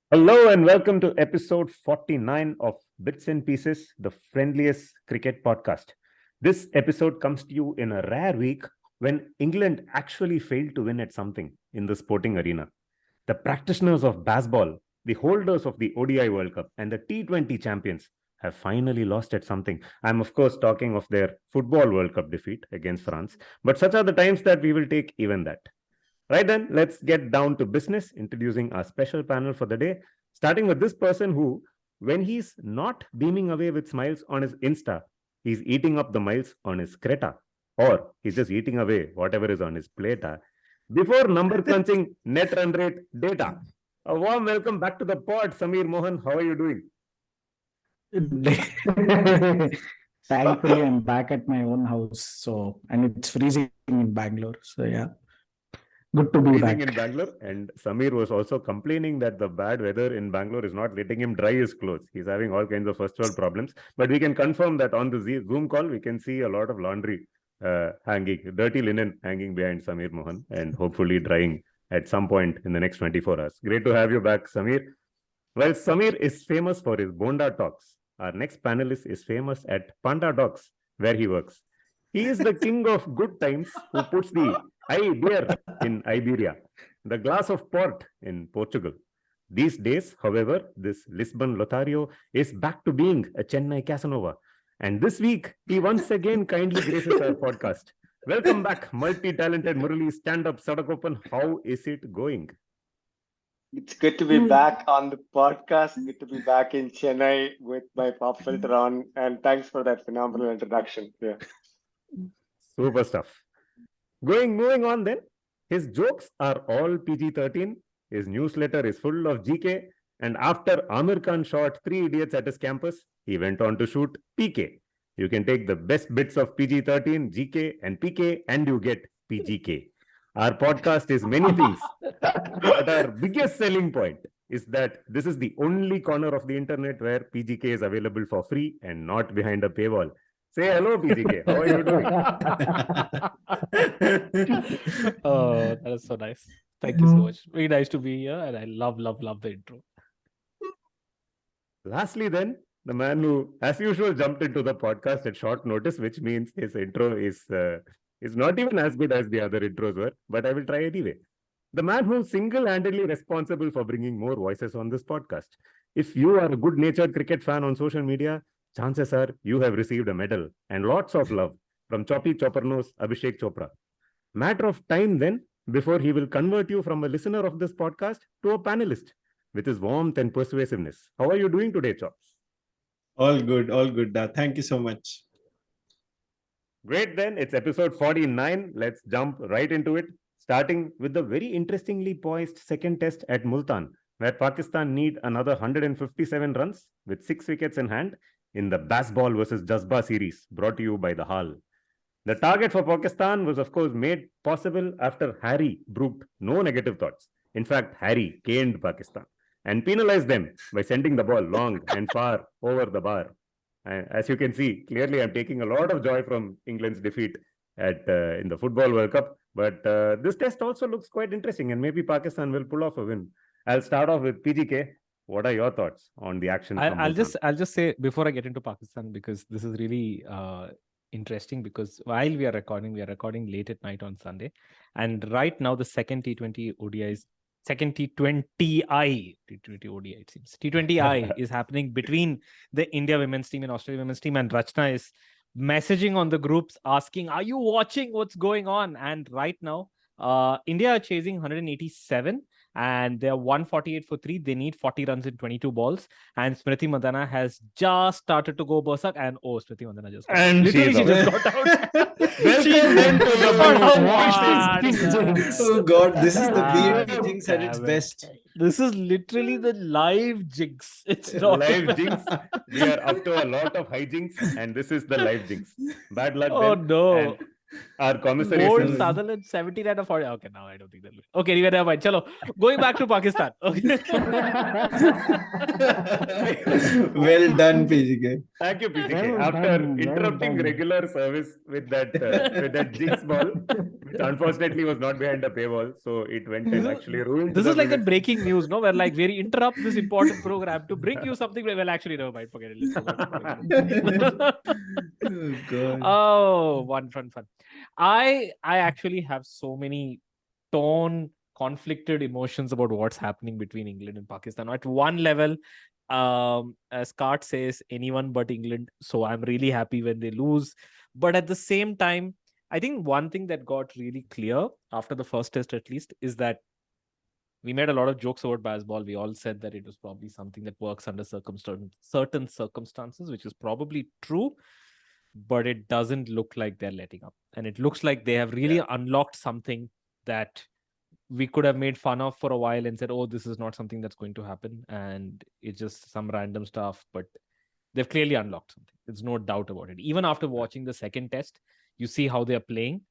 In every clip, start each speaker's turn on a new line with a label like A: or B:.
A: Hello and welcome to episode 49 of Bits and Pieces, the friendliest cricket podcast. This episode comes to you in a rare week when England actually failed to win at something in the sporting arena. The practitioners of baseball, the holders of the ODI World Cup, and the T20 champions have finally lost at something. I'm, of course, talking of their Football World Cup defeat against France, but such are the times that we will take even that. Right then, let's get down to business, introducing our special panel for the day, starting with this person who, when he's not beaming away with smiles on his Insta, he's eating up the miles on his Creta, or he's just eating away whatever is on his plate. Before number crunching net run rate data, a warm welcome back to the pod, Samir Mohan. How are you doing?
B: Thankfully, I'm back at my own house. And it's freezing in Bangalore. So, yeah, good to be
A: Freezing
B: back.
A: in Bangalore, and Samir was also complaining that the bad weather in Bangalore is not letting him dry his clothes. He's having all kinds of first world problems. But we can confirm that on the Zoom call, we can see a lot of laundry hanging, dirty linen hanging behind Samir Mohan, and hopefully drying at some point in the next 24 hours. Great to have you back, Samir. Well, Samir is famous for his Bonda talks. Our next panelist is famous at Panda Docs, where he works. He is the king of good times who puts the beer in Iberia, the glass of port in Portugal. These days, however, this Lisbon Lothario is back to being a Chennai Casanova. And this week, he once again kindly graces our podcast. Welcome back, multi-talented Murali, stand-up Sadakopan. How is it going?
C: It's good to be back on the podcast. Good to be back in Chennai with my pop filter on. And thanks for that phenomenal introduction. Yeah.
A: Super stuff. Moving on then. His jokes are all PG-13. His newsletter is full of GK. And after Amir Khan shot 3 idiots at his campus, he went on to shoot PK. You can take the best bits of PG-13, GK, and PK, and you get PGK. Our podcast is many things, but our biggest selling point is that this is the only corner of the internet where PGK is available for free and not behind a paywall. Say hello, PGK. How are you
D: doing? Oh, that is so nice. Thank you so much. Very nice to be here, and I love the intro.
A: Lastly, then, the man who, as usual, jumped into the podcast at short notice, which means his intro is not even as good as the other intros were, but I will try anyway. The man who's single-handedly responsible for bringing more voices on this podcast. If you are a good-natured cricket fan on social media, chances are you have received a medal and lots of love from Choppy Choppernos Abhishek Chopra. Matter of time then, before he will convert you from a listener of this podcast to a panelist with his warmth and persuasiveness. How are you doing today, Chops?
E: All good, all good. Thank you so much.
A: Great then, it's episode 49. Let's jump right into it, starting with the very interestingly poised second test at Multan, where Pakistan need another 157 runs with 6 wickets in hand in the Basball versus Jazba series, brought to you by the Hall. The target for Pakistan was, of course, made possible after Harry brooked no negative thoughts. In fact, Harry caned Pakistan and penalized them by sending the ball long and far over the bar. As you can see, clearly I'm taking a lot of joy from England's defeat in the Football World Cup. But this test also looks quite interesting, and maybe Pakistan will pull off a win. I'll start off with PGK. What are your thoughts on the action?
D: I'll just say before I get into Pakistan, because this is really interesting, because while we are recording late at night on Sunday, and right now the second T20 ODI second T20I ODI, it seems. T20I is happening between the India women's team and Australia women's team, and Rachna is messaging on the groups asking, are you watching what's going on? And right now, India are chasing 187 and they're 148 for 3. They need 40 runs in 22 balls. And Smriti Mandhana has just started to go berserk. And Smriti Mandhana just got out.
A: And
D: Literally, she just got out.
E: Oh God, this is the BNP jinx at its best.
D: This is literally the live jinx. It's not
A: live jinx. We are up to a lot of hijinks, and this is the live jinx. Bad luck.
D: Oh
A: then.
D: no.
A: And our
D: Bold
A: commiserations.
D: Sutherland 79 out of 40. Okay, now I don't think that'll be. Okay, anyway, never mind. Chalo, going back to Pakistan. Okay.
E: Well done, PGK.
A: Thank you, PGK.
B: Well
A: After
B: done, well
A: interrupting
B: done.
A: regular service with that jinx ball, which unfortunately was not behind the paywall, so it went and actually ruined.
D: This
A: the
D: is like that
A: visit.
D: breaking news, no? Where like we interrupt this important program to bring you something. Well, actually, never mind. Forget it. Let's go back to
E: Oh God.
D: Oh, fun. I actually have so many conflicted emotions about what's happening between England and Pakistan. At one level, as Cart says, anyone but England. So I'm really happy when they lose. But at the same time, I think one thing that got really clear after the first test, at least, is that we made a lot of jokes about baseball. We all said that it was probably something that works under certain circumstances, which is probably true, but it doesn't look like they're letting up. And it looks like they have really unlocked something that we could have made fun of for a while and said, oh, this is not something that's going to happen. And it's just some random stuff, but they've clearly unlocked something. There's no doubt about it. Even after watching the second test, you see how they're playing.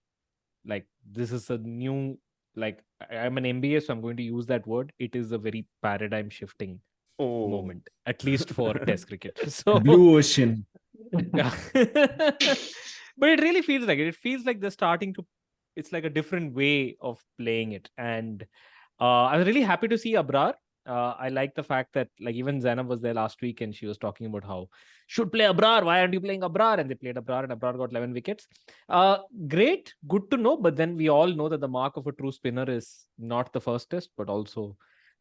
D: Like, this is a new, like, I'm an MBA, so I'm going to use that word. It is a very paradigm shifting moment, at least for test cricket. So
E: Blue ocean.
D: yeah. But it really feels like it. It feels like they're starting to, it's like a different way of playing it. And I was really happy to see Abrar. I like the fact that, like, even Zainab was there last week and she was talking about how should play Abrar. Why aren't you playing Abrar? And they played Abrar and Abrar got 11 wickets. Great, good to know. But then we all know that the mark of a true spinner is not the first test, but also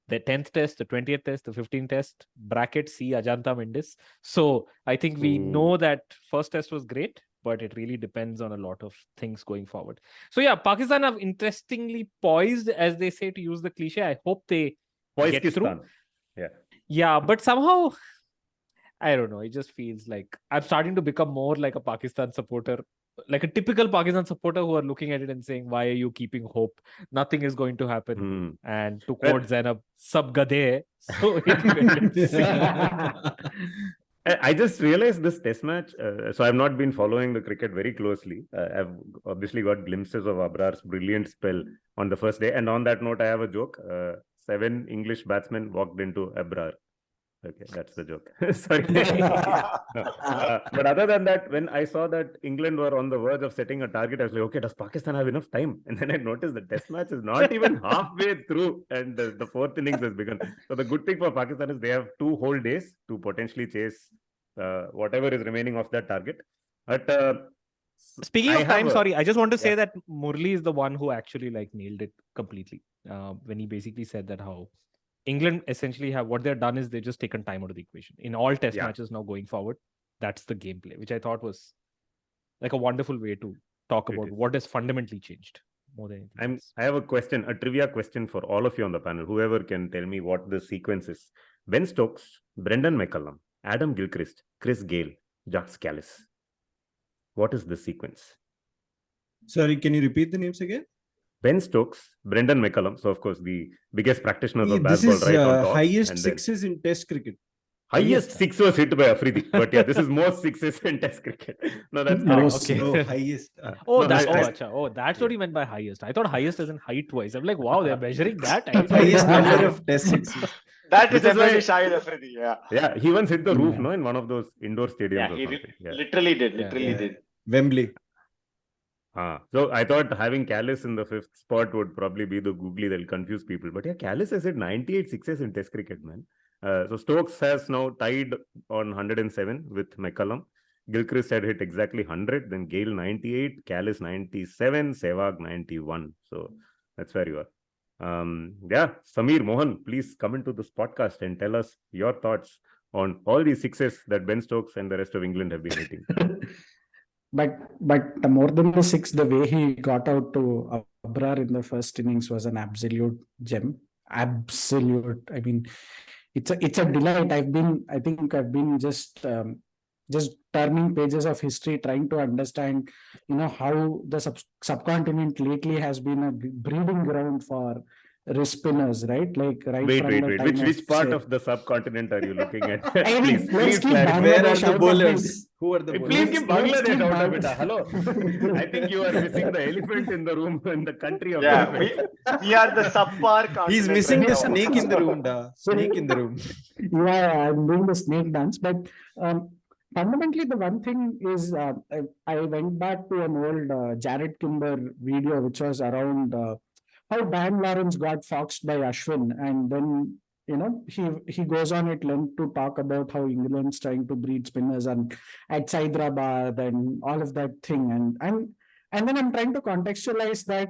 D: the 10th test, the 20th test, the 15th test, bracket C, Ajanta Mendes. So I think we know that first test was great, but it really depends on a lot of things going forward. So yeah, Pakistan have interestingly poised, as they say, to use the cliche. I hope they get through. Yeah, but somehow, I don't know. It just feels like I'm starting to become more like a Pakistan supporter, like a typical Pakistan supporter who are looking at it and saying, why are you keeping hope? Nothing is going to happen. And to quote Zainab, sab gadhe. So
A: I just realized this test match. So I've not been following the cricket very closely. I've obviously got glimpses of Abrar's brilliant spell on the first day. And on that note, I have a joke. 7 English batsmen walked into Abrar. Okay, that's the joke. Sorry. But other than that, when I saw that England were on the verge of setting a target, I was like, okay, does Pakistan have enough time? And then I noticed the test match is not even halfway through and the fourth innings has begun. So the good thing for Pakistan is they have 2 whole days to potentially chase whatever is remaining of that target. But
D: speaking of time, sorry, I just want to say that Murli is the one who actually like nailed it completely when he basically said that how England essentially have what they've done is they've just taken time out of the equation in all test matches now going forward. That's the gameplay, which I thought was like a wonderful way to talk about what has fundamentally changed more than anything else.
A: I have a question, a trivia question for all of you on the panel. Whoever can tell me what the sequence is. Ben Stokes, Brendan McCullum, Adam Gilchrist, Chris Gale, Jacques Callis. What is the sequence?
E: Sorry, can you repeat the names again?
A: Ben Stokes, Brendan McCullum. So, of course, the biggest practitioners of
E: This
A: baseball
E: is
A: right on top.
E: highest sixes in test cricket.
A: Highest 6 was hit by Afridi. But yeah, this is most 6s in test cricket. No, that's
E: okay. Oh, highest.
D: That's what he meant by highest. I thought highest as in height-wise. I'm like, wow, they're measuring that.
E: Highest number of test sixes.
C: That is definitely Shahid Afridi,
A: Yeah, he once hit the roof, no, in one of those indoor stadiums.
C: Yeah, he literally did.
E: Wembley.
A: So I thought having Callis in the 5th spot would probably be the googly that'll confuse people. But yeah, Callis has hit 98 sixes in test cricket, man. So Stokes has now tied on 107 with McCullum. Gilchrist had hit exactly 100, then Gale 98, Callis 97, Sehwag 91. So that's where you are. Samir, Mohan, please come into this podcast and tell us your thoughts on all these 6s that Ben Stokes and the rest of England have been hitting.
B: But more than the 6, the way he got out to Abrar in the first innings was an absolute gem. Absolute. I mean, it's a delight. I've been just turning pages of history, trying to understand, how the subcontinent lately has been a breeding ground for wrist spinners, right? Like right
A: Wait,
B: from
A: wait,
B: the
A: wait.
B: time
A: Which part
B: say,
A: of the subcontinent are you looking at?
B: I mean,
A: Please,
B: let's
A: please
B: keep
A: clarify.
E: Where are
B: Bangladesh
E: the
B: out of
E: bowlers?
B: this.
E: Who are the
A: Hey,
E: bowlers?
A: please keep
B: Let's
A: Bangladesh
B: keep
A: out of
B: Bang-
A: it. Hello. I think you are missing the elephant in the room in the country of
C: Yeah,
A: elephants.
C: we are the subpar continent.
E: He's missing
C: right
E: the
C: now.
E: snake in the room, da. Snake in the room.
B: Yeah, I'm doing the snake dance, but um, fundamentally, the one thing is I went back to an old Jared Kimber video, which was around how Dan Lawrence got foxed by Ashwin, and then he goes on at length to talk about how England's trying to breed spinners and at Hyderabad and all of that thing, and then I'm trying to contextualize that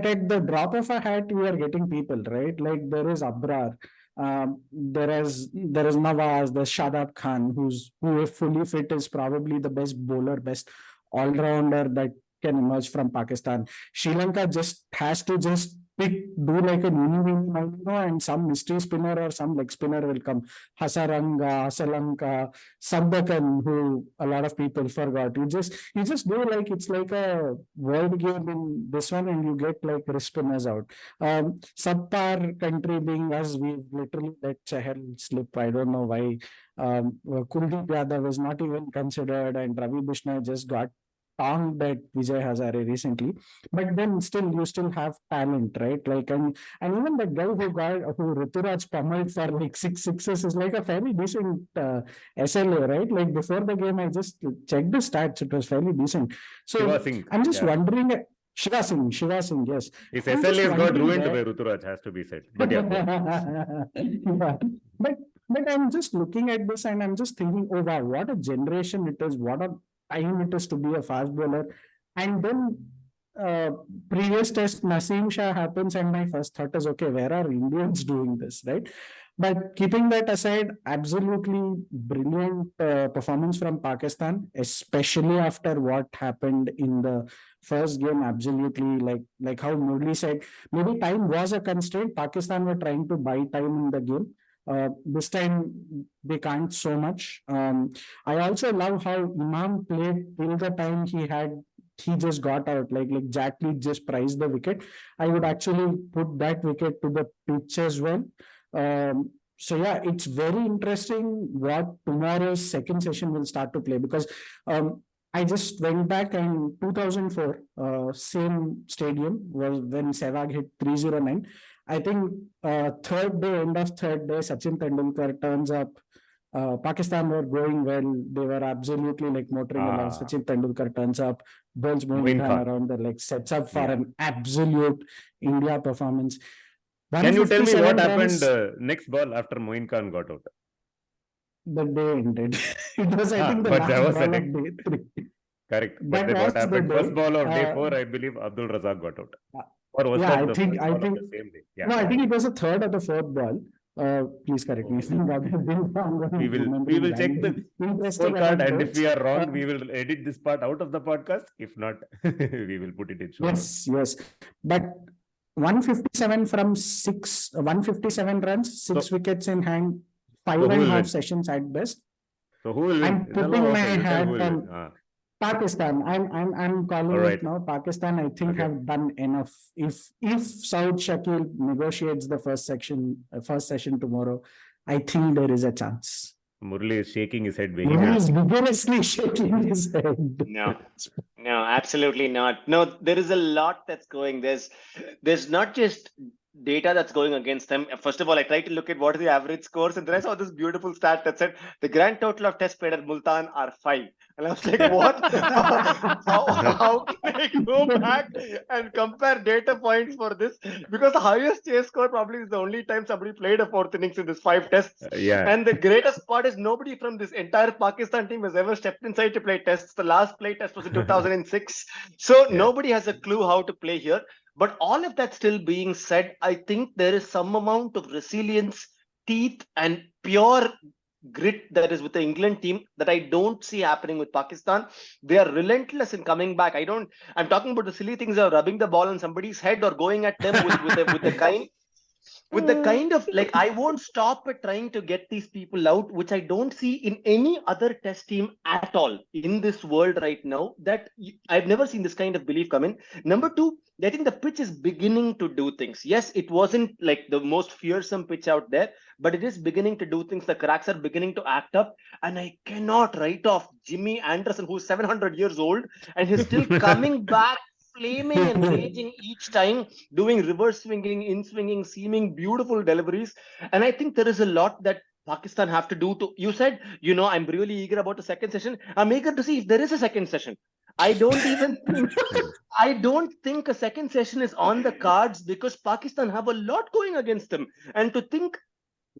B: at the drop of a hat we are getting people, right? Like there is Abrar, there is Nawaz, there's Shadab Khan, who if fully fit is probably the best bowler, best all rounder that can emerge from Pakistan. Sri Lanka just has to just do like a and some mystery spinner or some leg spinner will come. Hasaranga, Salanka, Sabdakan, who a lot of people forgot. You just do like it's like a world game in this one, and you get like wrist spinners out. Subpar country being us, we literally let Chahal slip. I don't know why. Kuldeep Yadav was not even considered, and Ravi Bishnoi just got tongued at Vijay Hazare recently. But then still, you still have talent, right? Like, and even the guy who Rituraj pummeled for like 6 6s is like a fairly decent SLA, right? Like before the game, I just checked the stats; it was fairly decent. So
A: Shiva Singh.
B: I'm just
A: Yeah.
B: wondering. Shiva Singh, yes.
A: His
B: I'm just
A: SLA has got
B: wondering
A: ruined
B: that-
A: by Ruturaj, has to be said. But yeah, go on.
B: Yeah. But I'm just looking at this and I'm just thinking, oh wow, what a generation it is, what a time it is to be a fast bowler. And then previous test Naseem Shah happens, and my first thought is, okay, where are Indians doing this, right? But keeping that aside, absolutely brilliant performance from Pakistan, especially after what happened in the first game. Absolutely, like how Murli said, maybe time was a constraint. Pakistan were trying to buy time in the game. This time they can't so much. I also love how Imam played till the time he just got out, like Jack Lee just prized the wicket. I would actually put that wicket to the pitch as well. So yeah, it's very interesting what tomorrow's second session will start to play, because I just went back, and 2004, same stadium was when Sehwag hit 309. I think end of third day, Sachin Tendulkar turns up. Pakistan were going well. They were absolutely like motoring along. Sachin Tendulkar turns up, bowls Moeen Khan around the leg, sets up for an absolute India performance.
A: Can you tell me what
B: 157
A: happened
B: runs,
A: next ball after Moeen Khan got out?
B: the day ended. It was, I think, the
A: but that
B: last
A: was
B: ball
A: the
B: of
A: day.
B: day 3.
A: Correct. But
B: That
A: then what
B: was the
A: happened?
B: day.
A: First ball of day 4, I believe Abdul Razak got out. Or was
B: Yeah,
A: that
B: I
A: the
B: think
A: first ball of the same day? Yeah.
B: no, I think it was the third or the fourth ball. Please correct me if I'm wrong.
A: We will check the
B: Interesting
A: scorecard, and if
B: anecdotes.
A: we are wrong, we will edit this part out of the podcast. If not, we will put it in show notes.
B: Yes. But 157 from 157 runs, 6 wickets in hand, five
A: So who
B: and a
A: will
B: half
A: win?
B: sessions at best.
A: So who will win?
B: I'm putting my
A: Okay, you tell
B: hat
A: who will
B: on
A: win.
B: Pakistan. I'm calling
A: All right.
B: it now. Pakistan, I think,
A: Okay.
B: have done enough. If Saud Shakil negotiates the first session tomorrow, I think there is a chance.
A: Murli is shaking his head
B: He
A: vehemently.
B: is vigorously shaking his head.
C: No, absolutely not. No, there is a lot that's going. There's not just data that's going against them. First of all, I tried to look at what are the average scores, and then I saw this beautiful stat that said the grand total of tests played at Multan are 5. And I was like, what? how can I go back and compare data points for this? Because the highest chase score probably is the only time somebody played a 4th innings in this 5 tests.
A: Yeah.
C: And the greatest part is nobody from this entire Pakistan team has ever stepped inside to play tests. The last play test was in 2006. So nobody has a clue how to play here. But all of that still being said, I think there is some amount of resilience, teeth, and pure grit that is with the England team that I don't see happening with Pakistan. They are relentless in coming back. I'm talking about the silly things of rubbing the ball on somebody's head or going at them with the kind of like, I won't stop at trying to get these people out, which I don't see in any other test team at all in this world right now. I've never seen this kind of belief come in. Number 2, I think the pitch is beginning to do things. Yes, it wasn't like the most fearsome pitch out there, but it is beginning to do things. The cracks are beginning to act up, and I cannot write off Jimmy Anderson, who's 700 years old, and he's still coming back, flaming and raging each time, doing reverse swinging, in swinging, seeming beautiful deliveries. And I think there is a lot that Pakistan have to do to. You said, I'm really eager about the second session. I'm eager to see if there is a second session. I don't even think I don't think a second session is on the cards because Pakistan have a lot going against them. And to think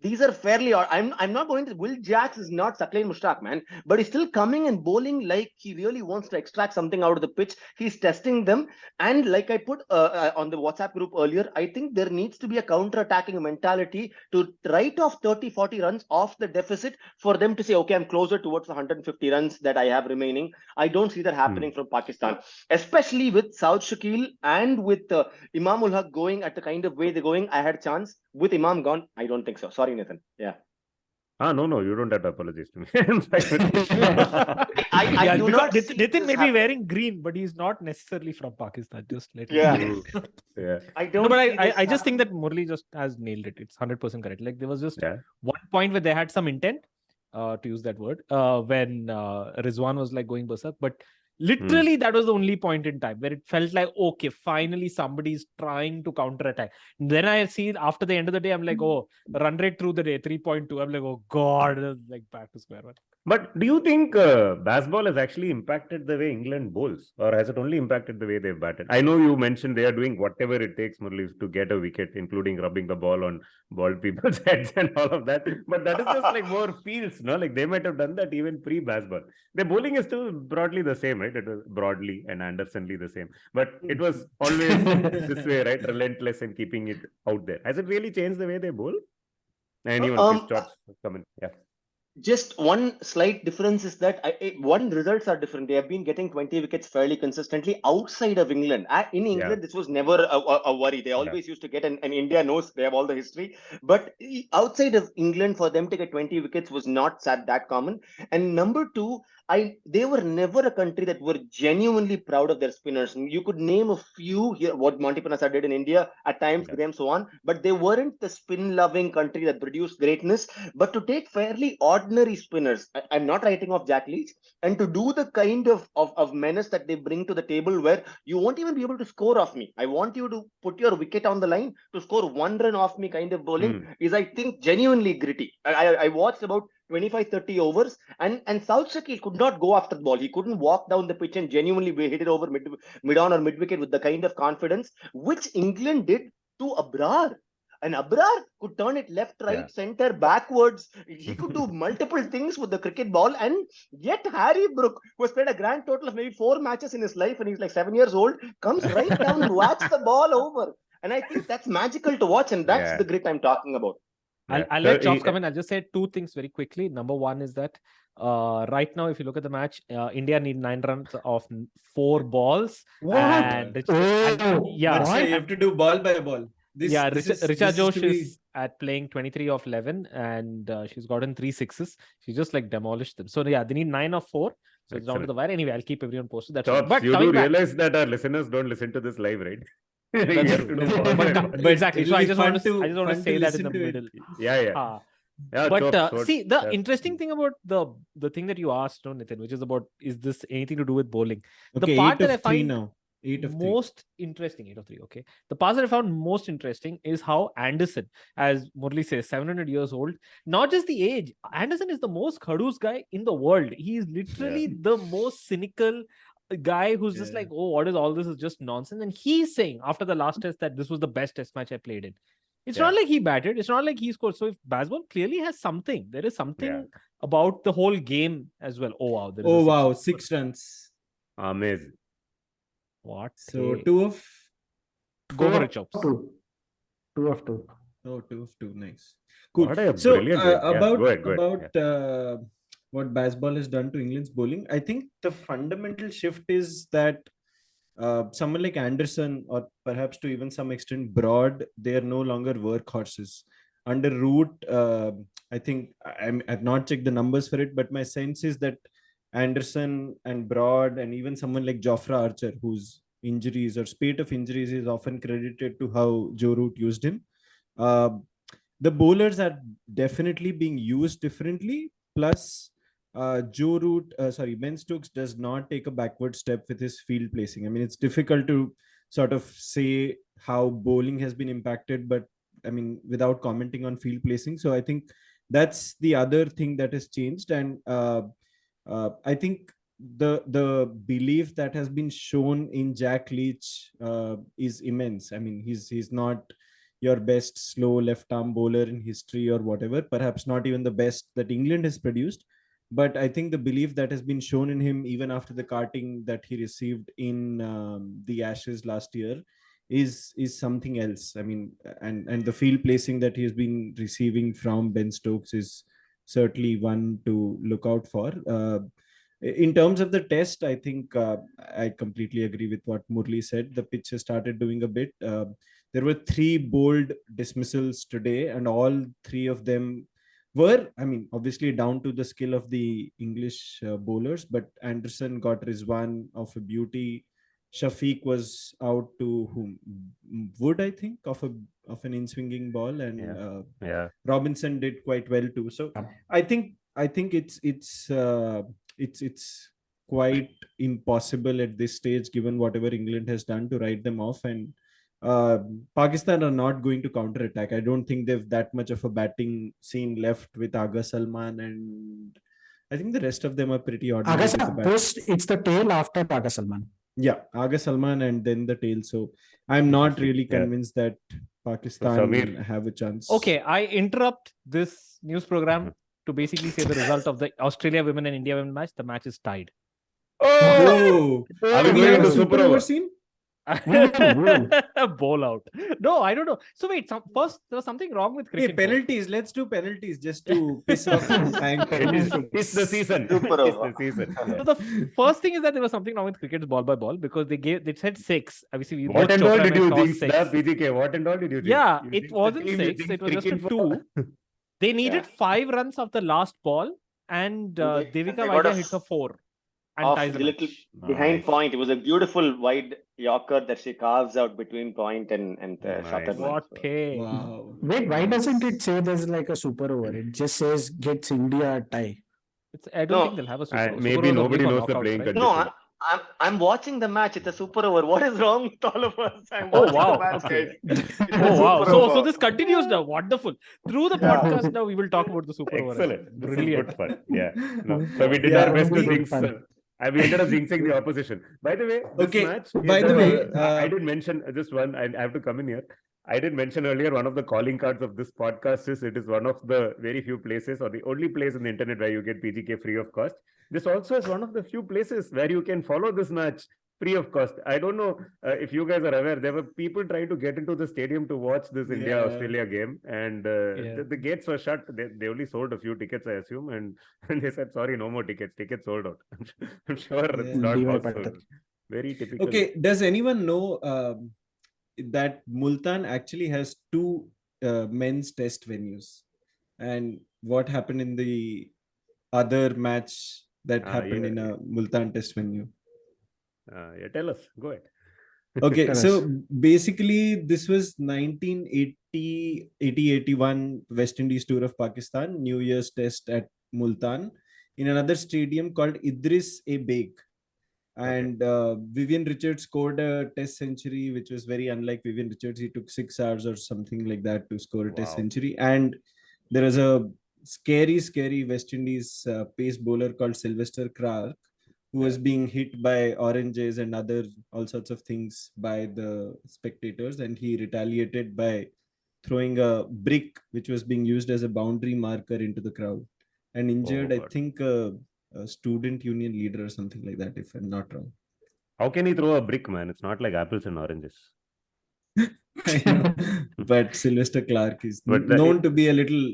C: these are fairly, or I'm not going to. Will Jacks is not Sakleen Mushtaq, man, but he's still coming and bowling like he really wants to extract something out of the pitch. He's testing them, and like I put on the WhatsApp group earlier, I think there needs to be a counter-attacking mentality to write off 30-40 runs off the deficit for them to say, okay, I'm closer towards the 150 runs that I have remaining. I don't see that happening from Pakistan, especially with Saud Shakil and with Imam ul Haq going at the kind of way they're going. I had a chance. With Imam gone, I don't think so. Sorry, Nathan. Yeah.
A: No, you don't have to apologize to me.
C: I do not.
D: Nitin may be wearing green, but he's not necessarily from Pakistan. Just let
C: Yeah.
A: Yeah.
C: I don't.
D: No, but I just think that Murli just has nailed it. It's 100% correct. Like there was just one point where they had some intent, to use that word, when Rizwan was like going berserk, but literally that was the only point in time where it felt like, okay, finally somebody's trying to counterattack. Then I see after the end of the day, I'm like, oh, run rate through the day 3.2. I'm like, oh god, like back to square one.
A: But do you think baseball has actually impacted the way England bowls, or has it only impacted the way they've batted? I know you mentioned they are doing whatever it takes, Murli, to get a wicket, including rubbing the ball on bald people's heads and all of that. But that is just like more feels, no? Like they might have done that even pre-baseball. The bowling is still broadly the same, right? It was broadly and Andersonly the same. But it was always this way, right? Relentless and keeping it out there. Has it really changed the way they bowl? Anyone, please, thoughts, comment. Yeah.
C: Just one slight difference is that one results are different. They have been getting 20 wickets fairly consistently outside of England. In England, this was never a worry. They always used to get, and India knows they have all the history. But outside of England, for them to get 20 wickets was not that common. And number two, they were never a country that were genuinely proud of their spinners. You could name a few here, what Monty Panasa did in India at times, Graham so on, but they weren't the spin-loving country that produced greatness. But to take fairly ordinary spinners, I'm not writing off Jack Leach, and to do the kind of menace that they bring to the table where you won't even be able to score off me. I want you to put your wicket on the line to score one run off me kind of bowling is, I think, genuinely gritty. I watched about 25-30 overs, and Saud Shakil could not go after the ball. He couldn't walk down the pitch and genuinely hit it over mid-on or mid-wicket with the kind of confidence which England did to Abrar. And Abrar could turn it left, right, center, backwards. He could do multiple things with the cricket ball. And yet Harry Brook, who has played a grand total of maybe 4 matches in his life and he's like 7 years old, comes right down and whacks the ball over. And I think that's magical to watch. And that's the grit I'm talking about.
D: I'll let Chops come in. I'll just say 2 things very quickly. Number one is that right now, if you look at the match, India need 9 runs off 4 balls.
E: What?
D: And you
E: have to do ball by ball.
D: Richa Josh is at playing 23 of 11 and she's gotten 3 sixes. She just like demolished them. So they need 9 of 4. So it's down to the wire. Anyway, I'll keep everyone posted. That's
A: Chops, but you do realize that our listeners don't listen to this live, right?
D: But exactly. So I just want to say that in the middle. But see, the interesting thing about the thing that you asked, Nitin, which is about, is this anything to do with bowling?
E: Okay,
D: the part that I find
E: now. 8 of 3.
D: Most interesting, 8 of 3. Okay. The part that I found most interesting is how Anderson, as Murli says, 700 years old, not just the age. Anderson is the most Khadus guy in the world. He is literally the most cynical guy who's just like, oh, what is all this? Is just nonsense. And he's saying after the last test that this was the best test match I played in. It's not like he batted. It's not like he scored. So if baseball clearly has something, there is something about the whole game as well. Oh, wow.
E: 6 runs.
A: Amazing.
D: What?
E: So 2 of...
D: Go for it, Chops.
B: 2 of 2.
E: Oh, 2 of 2. Nice. Cool.
A: What a
E: so
A: about
E: what baseball has done to England's bowling, I think the fundamental shift is that someone like Anderson, or perhaps to even some extent Broad, they are no longer workhorses. Under Root, I think I've not checked the numbers for it, but my sense is that Anderson and Broad and even someone like Jofra Archer, who's injuries or spate of injuries is often credited to how Joe Root used him. Uh, the bowlers are definitely being used differently. Plus, Ben Stokes does not take a backward step with his field placing. I mean, it's difficult to sort of say how bowling has been impacted, but I mean, without commenting on field placing. So I think that's the other thing that has changed. And I think the belief that has been shown in Jack Leach is immense. I mean, he's not your best slow left arm bowler in history or whatever, perhaps not even the best that England has produced. But I think the belief that has been shown in him, even after the carting that he received in the Ashes last year, is something else. I mean, and the field placing that he has been receiving from Ben Stokes is certainly one to look out for. In terms of the test, I think I completely agree with what Murli said. The pitch has started doing a bit. There were 3 bold dismissals today, and all 3 of them were, I mean, obviously down to the skill of the English bowlers. But Anderson got Rizwan of a beauty. Shafiq was out to whom? Wood, I think, of an in-swinging ball, and Robinson did quite well too. So I think it's quite impossible at this stage, given whatever England has done, to write them off. And Pakistan are not going to counter attack. I don't think they've that much of a batting scene left with Aga Salman, and I think the rest of them are pretty ordinary.
B: It's the tail after Aga Salman.
E: Yeah, Aga Salman and then the tail. So I'm not really convinced that Pakistan have a chance.
D: Okay, I interrupt this news program to basically say the result of the Australia women and India women match. The match is tied.
E: Oh, are we going to super over scene?
D: Bowl out. No, I don't know. So wait, first there was something wrong with cricket.
E: Hey, penalties. Let's do penalties just to piss off.
A: It's the season. It's the season.
D: So the first thing is that there was something wrong with cricket's ball by ball, because they said 6. Obviously,
A: what and all did you think? PGK, what and all did you think?
D: Yeah, it wasn't 6. It was just a 2. They needed 5 runs of the last ball, and Devika Vaidya hits a 4.
C: Off the little behind point. It was a beautiful wide Yorker that she carves out between point and shorter.
D: What a
E: wow.
B: Wait, why doesn't it say there's like a super over? It just says gets India a tie.
D: I don't think they'll have a super over.
A: Maybe nobody knows the playing condition.
C: No, I'm watching the match. It's a super over. What is wrong with all of us?
D: Oh wow! So this continues now. Wonderful. Through the podcast now, we will talk about the super over.
A: Excellent. Brilliant. Good fun. Yeah. No. So we did our best to jinx. We ended up jinxing the opposition. By the way, this match.
E: By the way,
A: I did mention just one. I have to come in here. I did mention earlier, one of the calling cards of this podcast is it is one of the very few places, or the only place in the internet, where you get PGK free of cost. This also is one of the few places where you can follow this match free of cost. I don't know if you guys are aware, there were people trying to get into the stadium to watch this India-Australia game, and the gates were shut. They only sold a few tickets, I assume, and they said, sorry, no more tickets. Tickets sold out. I'm sure it's not possible. Very typical.
E: Okay, does anyone know that Multan actually has 2 men's test venues? And what happened in the other match that happened in a Multan test venue?
A: Tell us. Go ahead.
E: Okay, so basically this was 1980-81 West Indies tour of Pakistan, New Year's test at Multan in another stadium called Idris-e Beg. And Vivian Richards scored a test century, which was very unlike Vivian Richards. He took 6 hours or something like that to score a test century. And there was a scary West Indies pace bowler called Sylvester Clarke, who was being hit by oranges and all sorts of things by the spectators. And he retaliated by throwing a brick, which was being used as a boundary marker, into the crowd, and injured, I think, a student union leader or something like that, if I'm not wrong.
A: How can he throw a brick, man? It's not like apples and oranges.
E: I know. But Sylvester Clarke is known to be a little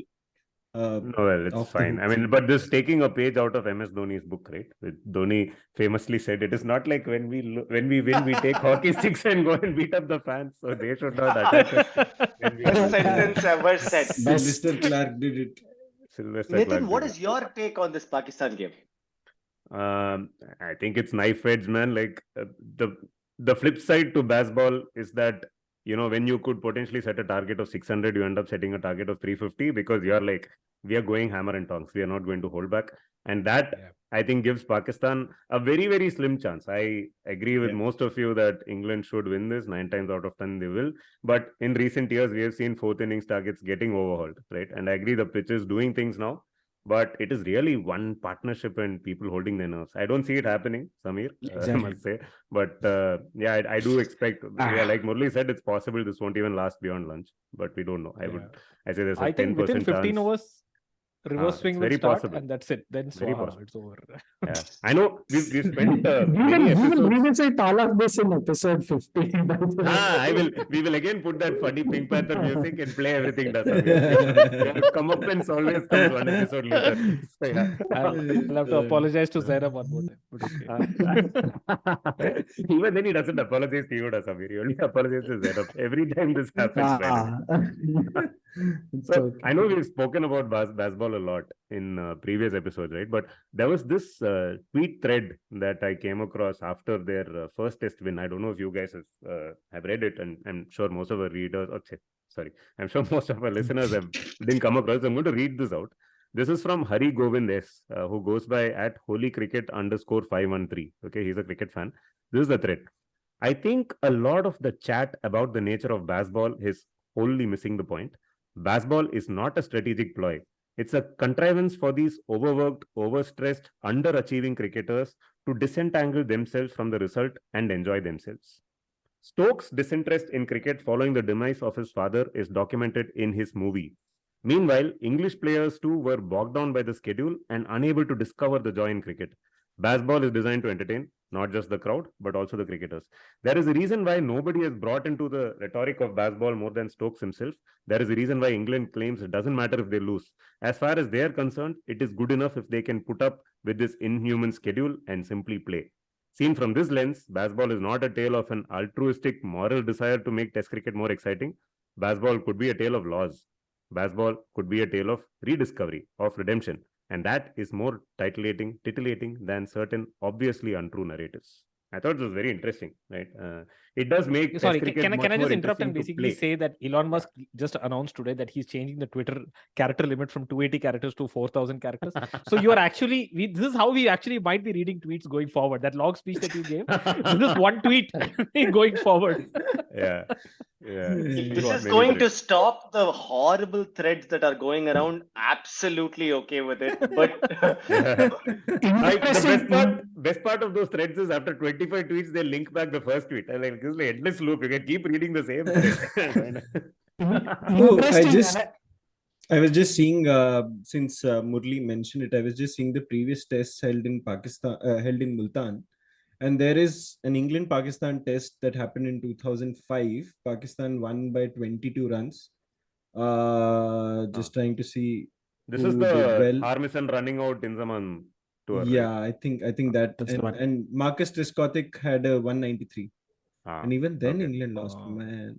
A: it's fine. I mean, but this taking a page out of MS Dhoni's book, right? Dhoni famously said, it is not like when we win, we take hockey sticks and go and beat up the fans. So they should not attack us.
C: Best sentence ever said.
E: Sylvester Clarke did it.
C: Nitin, what is your take on this Pakistan game?
A: I think it's knife edge, man. Like the flip side to baseball is that, when you could potentially set a target of 600, you end up setting a target of 350 because you're like, we are going hammer and tongs. We are not going to hold back. And that, I think, gives Pakistan a very, very slim chance. I agree with most of you that England should win this. 9 times out of 10, they will. But in recent years, we have seen fourth innings targets getting overhauled, right? And I agree the pitch is doing things now. But it is really one partnership and people holding their nerves. I don't see it happening, Samir, I must say. But I do expect, like Murli said, it's possible this won't even last beyond lunch. But we don't know. I say there's a 10%
D: think within 15
A: chance.
D: overs, reverse swing will
A: very
D: start,
A: possible.
D: and that's it. Then
A: Very
D: Swaha,
A: possible.
D: it's over.
A: Yeah, I know we've spent
B: we
A: many episodes.
B: will say all of this in episode 15. by the way.
A: We will again put that funny Pink Panther music and play everything does. Your comeuppance always comes one episode later. So, yeah.
D: I'll have to apologize to Zainab one more time. But okay.
A: Even then, he doesn't apologize to you, Samir. He only apologizes to Zainab every time this happens. So,
B: okay.
A: I know we've spoken about baseball a lot in previous episodes, right? But there was this tweet thread that I came across after their first test win. I don't know if you guys have read it, and I'm sure most of our readers, I'm sure most of our listeners didn't come across. I'm going to read this out. This is from Hari Govind S, who goes by at holycricket_513. Okay, he's a cricket fan. This is the thread. I think a lot of the chat about the nature of baseball is wholly missing the point. Baseball is not a strategic ploy. It's a contrivance for these overworked, overstressed, underachieving cricketers to disentangle themselves from the result and enjoy themselves. Stokes' disinterest in cricket following the demise of his father is documented in his movie. Meanwhile, English players too were bogged down by the schedule and unable to discover the joy in cricket. Baseball is designed to entertain not just the crowd, but also the cricketers. There is a reason why nobody has brought into the rhetoric of baseball more than Stokes himself. There is a reason why England claims it doesn't matter if they lose. As far as they are concerned, it is good enough if they can put up with this inhuman schedule and simply play. Seen from this lens, baseball is not a tale of an altruistic moral desire to make Test cricket more exciting. Baseball could be a tale of loss. Baseball could be a tale of rediscovery, of redemption. And that is more titillating than certain obviously untrue narratives. I thought it was very interesting, right? It does make
D: Sorry,
A: Test cricket
D: can I
A: much
D: just
A: more
D: interrupt and
A: interesting to
D: basically
A: play.
D: say that Elon Musk just announced today that he's changing the Twitter character limit from 280 characters to 4,000 characters. So you are actually, this is how we actually might be reading tweets going forward. That long speech that you gave, this is one tweet going forward.
A: Yeah.
C: This is going to stop the horrible threads that are going around. Absolutely okay with it. But
A: the best part of those threads is after 25 tweets, they link back the first tweet. I'm like, this is an endless loop. You can keep reading the same thread.
E: I was just seeing, since Murli mentioned it, I was just seeing the previous tests held in Pakistan, held in Multan. And there is an England-Pakistan test that happened in 2005. Pakistan won by 22 runs. Trying to see.
A: This is the Harmison running out in Zaman tour.
E: Yeah,
A: right?
E: I think that. And Marcus Trescothick had a 193. And even then England lost, man.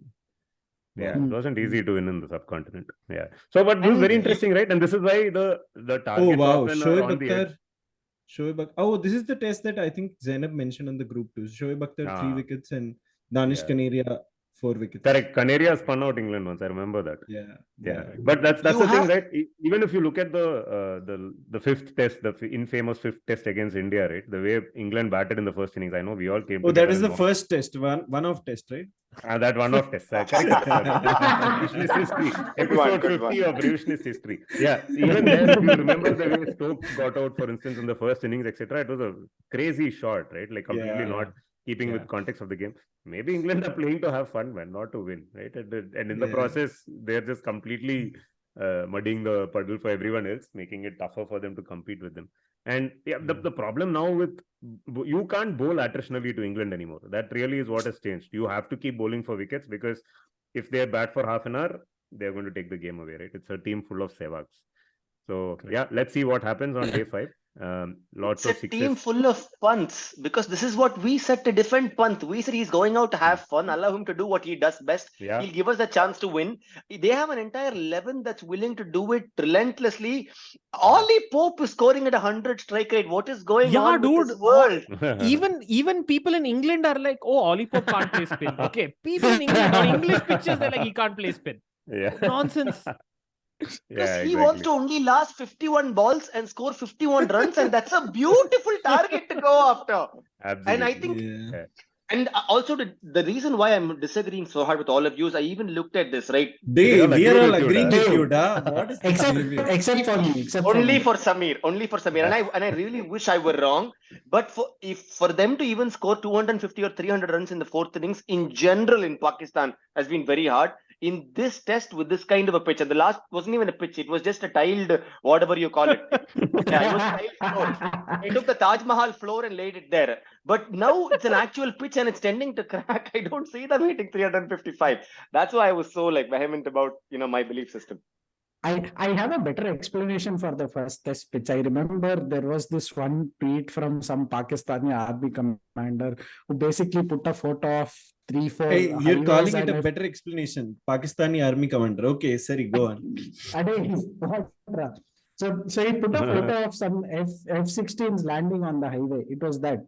A: Yeah, it wasn't easy to win in the subcontinent. Yeah. So, but this is very interesting, right? And this is why the targets often are on the edge.
E: Shoaib Akhtar. Oh, this is the test that I think Zainab mentioned on the group too. Shoaib Akhtar 3 wickets and Danish Kaneria 4 wickets.
A: Correct. Kaneria spun out England once. I remember that.
E: Yeah.
A: But that's the thing, right? Even if you look at the fifth test, the infamous fifth test against India, right? The way England batted in the first innings, I know we all came.
E: Oh, that is the first test, one-off test, right?
A: That one-off test. Correct. Revisionist history. Episode 50 of Revisionist history. Yeah. Even there, if you remember the way Stokes got out, for instance, in the first innings, etc., it was a crazy shot, right? Like completely not keeping with context of the game. Maybe England are playing to have fun, man, not to win, right? And in the process, they're just completely muddying the puddle for everyone else, making it tougher for them to compete with them. And the problem now with, you can't bowl attritionally to England anymore. That really is what has changed. You have to keep bowling for wickets, because if they bat for half an hour, they're going to take the game away, right? It's a team full of Sehwags. So let's see what happens on day 5. Lots
C: It's
A: of
C: a team
A: sixes.
C: full of punts because this is what we said to defend Pant. We said he's going out to have fun, allow him to do what he does best.
A: Yeah.
C: He'll give us a chance to win. They have an entire 11 that's willing to do it relentlessly. Ollie Pope is scoring at 100 strike rate. What is going
D: Yeah,
C: on with
D: dude.
C: this world?
D: Even people in England are like, oh, Ollie Pope can't play spin. Okay, people in England on English pitches, they're like, he can't play spin.
A: Yeah.
D: Nonsense.
C: Because
A: Yeah,
C: he wants
A: exactly.
C: to only last 51 balls and score 51 runs, and that's a beautiful target to go after.
A: Absolutely.
C: And I think
E: Yeah.
C: And also the reason why I'm disagreeing so hard with all of you is I even looked at this, right?
E: We
A: all
E: are
A: agree
E: all
A: with you,
E: agreeing
A: da.
E: with you, da. What is this behavior?
B: Except for me.
C: Only for Samir. And I really wish I were wrong. But for them to even score 250 or 300 runs in the fourth innings in general in Pakistan has been very hard. In this test with this kind of a pitch, and the last wasn't even a pitch, it was just a tiled, whatever you call it. Yeah, it was a tiled floor. They took the Taj Mahal floor and laid it there. But now it's an actual pitch and it's tending to crack. I don't see them hitting 355. That's why I was so vehement about my belief system.
B: I have a better explanation for the first test pitch. I remember there was this one tweet from some Pakistani army commander who basically put a photo of 3-4
E: Hey, you're
B: highways
E: calling it
B: and
E: a better explanation. Pakistani army commander. Okay, sorry, go on.
B: So he put a photo of some F-16s landing on the highway. It was that.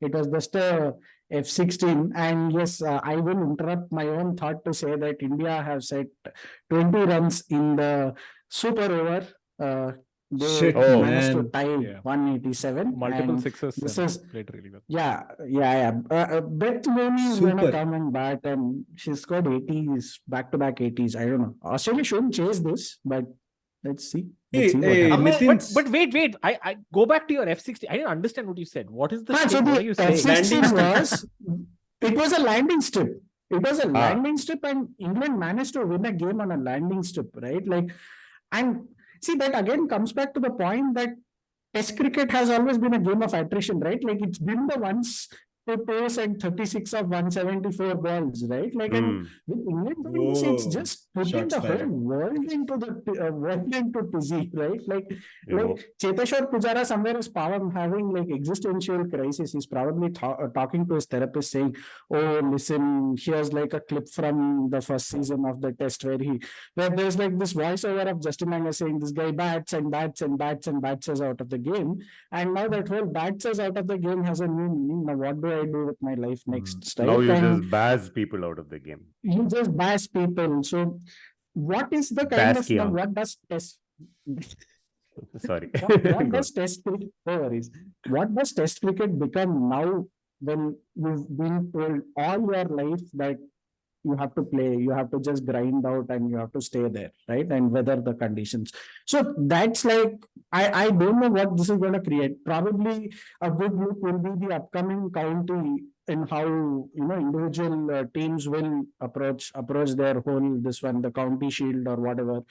B: It was just a F-16. And yes, I will interrupt my own thought to say that India have set 20 runs in the super over. They
E: Shit,
B: managed to
E: man.
B: tie
D: Yeah.
B: 187.
D: Multiple
B: and
D: sixes.
B: this
D: and
B: is
D: played really well.
B: yeah. Beth Mooney is going to
E: Super.
B: come and bat, and she scored 80s, back-to-back 80s. I don't know. Australia shouldn't chase this, but let's see. Let's see what
E: Hey,
B: happens.
E: Nitin.
D: But wait. I go back to your F-16. I didn't understand what you said. What is the
B: So
D: thing? What are you
B: the
D: saying?
B: F-16 it was a landing strip. It was a
A: Ah.
B: landing strip, and England managed to win a game on a landing strip, right? And see, that again comes back to the point that Test cricket has always been a game of attrition, right? It's been the once to pace and 36 of 174 balls, right? And with England doing this, it's just putting
E: Shots
B: the whole
E: fired.
B: world into the world into dizzy, right?
A: know.
B: Cheteshwar Pujara somewhere is having existential crisis. He's probably talking to his therapist saying, "Oh, listen, here's a clip from the first season of the test where there's this voiceover of Justin Langer saying this guy bats and bats and bats and bats us out of the game, and now that whole bats us out of the game has a new meaning. Now what do I do with my life next?" Right?
A: Now you
B: And
A: just baz people out of the game.
B: you just bash people. So what is the kind of now,
A: Basquiat.
B: what does test
A: Sorry.
B: what
A: Go
B: does test cricket no worries. What does test cricket become now when you've been told all your life that you have to play, you have to just grind out and you have to stay there, right? And weather the conditions. So that's I don't know what this is going to create. Probably a good look will be the upcoming county in how individual teams will approach their whole the county shield or whatever,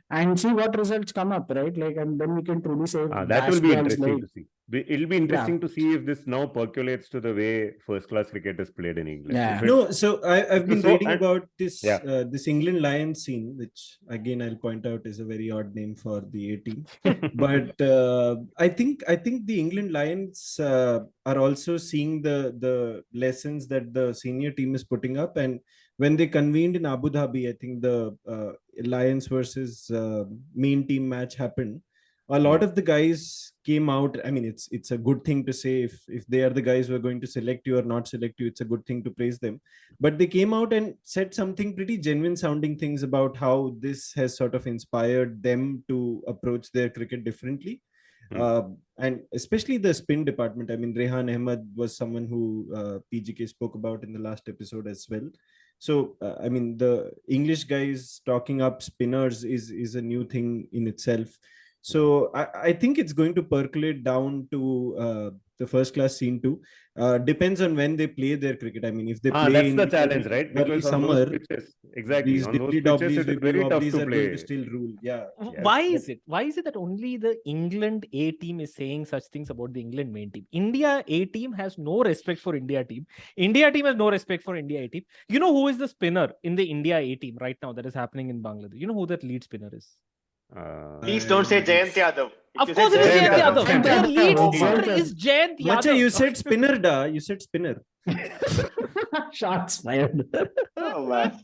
B: and see what results come up, right? And then we can truly say
A: that will be
B: bash balls
A: interesting to see. It'll be interesting to see if this now percolates to the way first-class cricket is played in England.
B: Yeah.
A: If it-
E: No, so I've been
A: So,
E: reading
A: and-
E: about this
A: Yeah.
E: this England Lions scene, which again I'll point out is a very odd name for the A team. But I think the England Lions are also seeing the lessons that the senior team is putting up, and when they convened in Abu Dhabi, I think the Lions versus main team match happened. A lot of the guys came out. I mean, it's a good thing to say if they are the guys who are going to select you or not select you. It's a good thing to praise them. But they came out and said something pretty genuine sounding things about how this has sort of inspired them to approach their cricket differently. And especially the spin department. I mean, Rehan Ahmed was someone who PGK spoke about in the last episode as well. So, I mean, the English guys talking up spinners is a new thing in itself. So I think it's going to percolate down to the first class scene too. Depends on when they play their cricket. I mean, if they play
A: that's
E: in
A: the challenge, right?
E: early
A: Because on
E: summer,
A: those pitches, exactly,
E: these
A: on those
E: dibbly
A: pitches,
E: dobblies,
A: it is
E: wibbly
A: very tough
E: wobblies
A: to
E: are going
A: play.
E: to still rule. Yeah.
A: Yes.
D: Why is it that only the England A team is saying such things about the England main team? India A team has no respect for India team. India team has no respect for India A team. You know who is the spinner in the India A team right now that is happening in Bangladesh? You know who that lead spinner is?
C: Please don't say Jayant Yadav. If
D: Of
C: you
D: course,
C: said
D: it is
A: Jayant
D: Jayant
A: Yadav.
D: Yadav. Their lead
C: Oh
D: fielder
B: my.
D: is Jayant
E: Macha,
D: Yadav.
E: you said spinner, da. You said spinner.
B: Shots fired.
C: Oh man,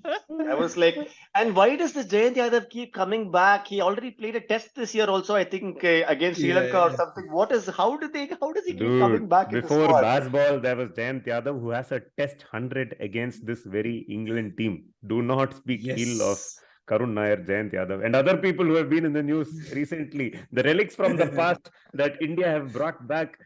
C: I was like, and why does the Jayant Yadav keep coming back? He already played a test this year, also I think against Sri Lanka or
E: Yeah.
C: something. What is? How does he keep
A: Dude,
C: coming back in the
A: before
C: squad?
A: baseball, there was Jayant Yadav who has a test 100 against this very England team. Do not speak ill of
E: Yes.
A: Karun Nair, Jayant Yadav, and other people who have been in the news recently. The relics from the past that India have brought back.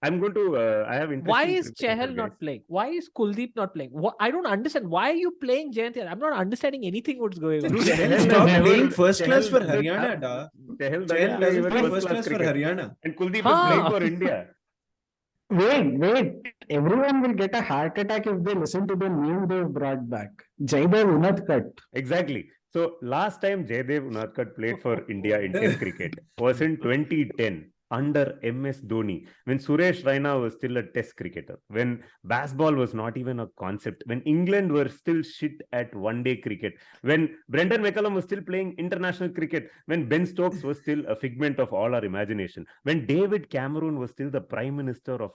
A: I'm going to. I have interesting.
D: Why is
A: trivia here,
D: Chahal
A: guys.
D: not playing? Why is Kuldeep not playing? I don't understand. Why are you playing Jayant Yadav? I'm not understanding anything what's going on.
E: Dude,
A: Chahal
E: Chahal stopped
A: never-
E: playing first class for
A: Chahal doesn't
E: Haryana,
A: have-
E: da.
A: Chahal
E: Chahal
A: doesn't play
E: doesn't
A: even
E: play first class for
A: cricket.
E: Haryana.
A: And Kuldeep is playing
D: Huh.
A: for India.
B: Wait. Everyone will get a heart attack if they listen to the name they've brought back. Jaidev Unadkat.
A: Exactly. So last time Jaydev Unadkat played for India in Test cricket was in 2010 under MS Dhoni, when Suresh Raina was still a Test cricketer, when baseball was not even a concept, when England were still shit at one-day cricket, when Brendan McCullum was still playing international cricket, when Ben Stokes was still a figment of all our imagination, when David Cameron was still the Prime Minister of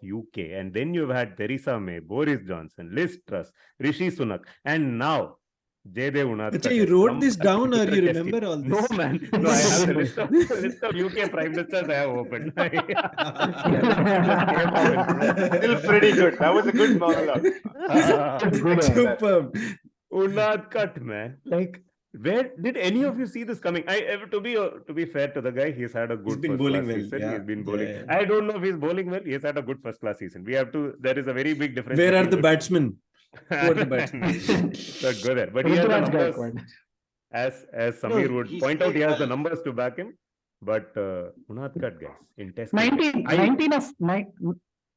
A: UK, and then you've had Theresa May, Boris Johnson, Liz Truss, Rishi Sunak, and now Jaydev Unadkat.
E: Acha, you
A: has
E: wrote
A: come
E: this
A: as
E: down or
A: Twitter
E: you
A: test
E: remember
A: team.
E: all
A: No,
E: this?
A: man. No, I have the list of UK Prime Ministers I have opened.
C: Still pretty good. That was a good monologue.
E: Superb.
A: Unadkat, man. Like, where did any of you see this coming? To be fair to the guy, he's had a good
E: been
A: first
E: bowling
A: class
E: well,
A: season.
E: yeah.
A: He's been bowling.
E: Yeah.
A: I don't know if he's bowling well. He's had a good first class season. There is a very big difference.
E: Where are
A: between
E: the
A: two.
E: batsmen? Who are the batsmen?
A: Let's go there. But he has the
B: Ruturaj
A: numbers.
B: Gaikwad.
A: As Samir
C: No,
A: would
C: he's
A: point out,
C: played
A: he has the
C: well.
A: numbers to back him. But Unadkat, guys, in Test
B: 19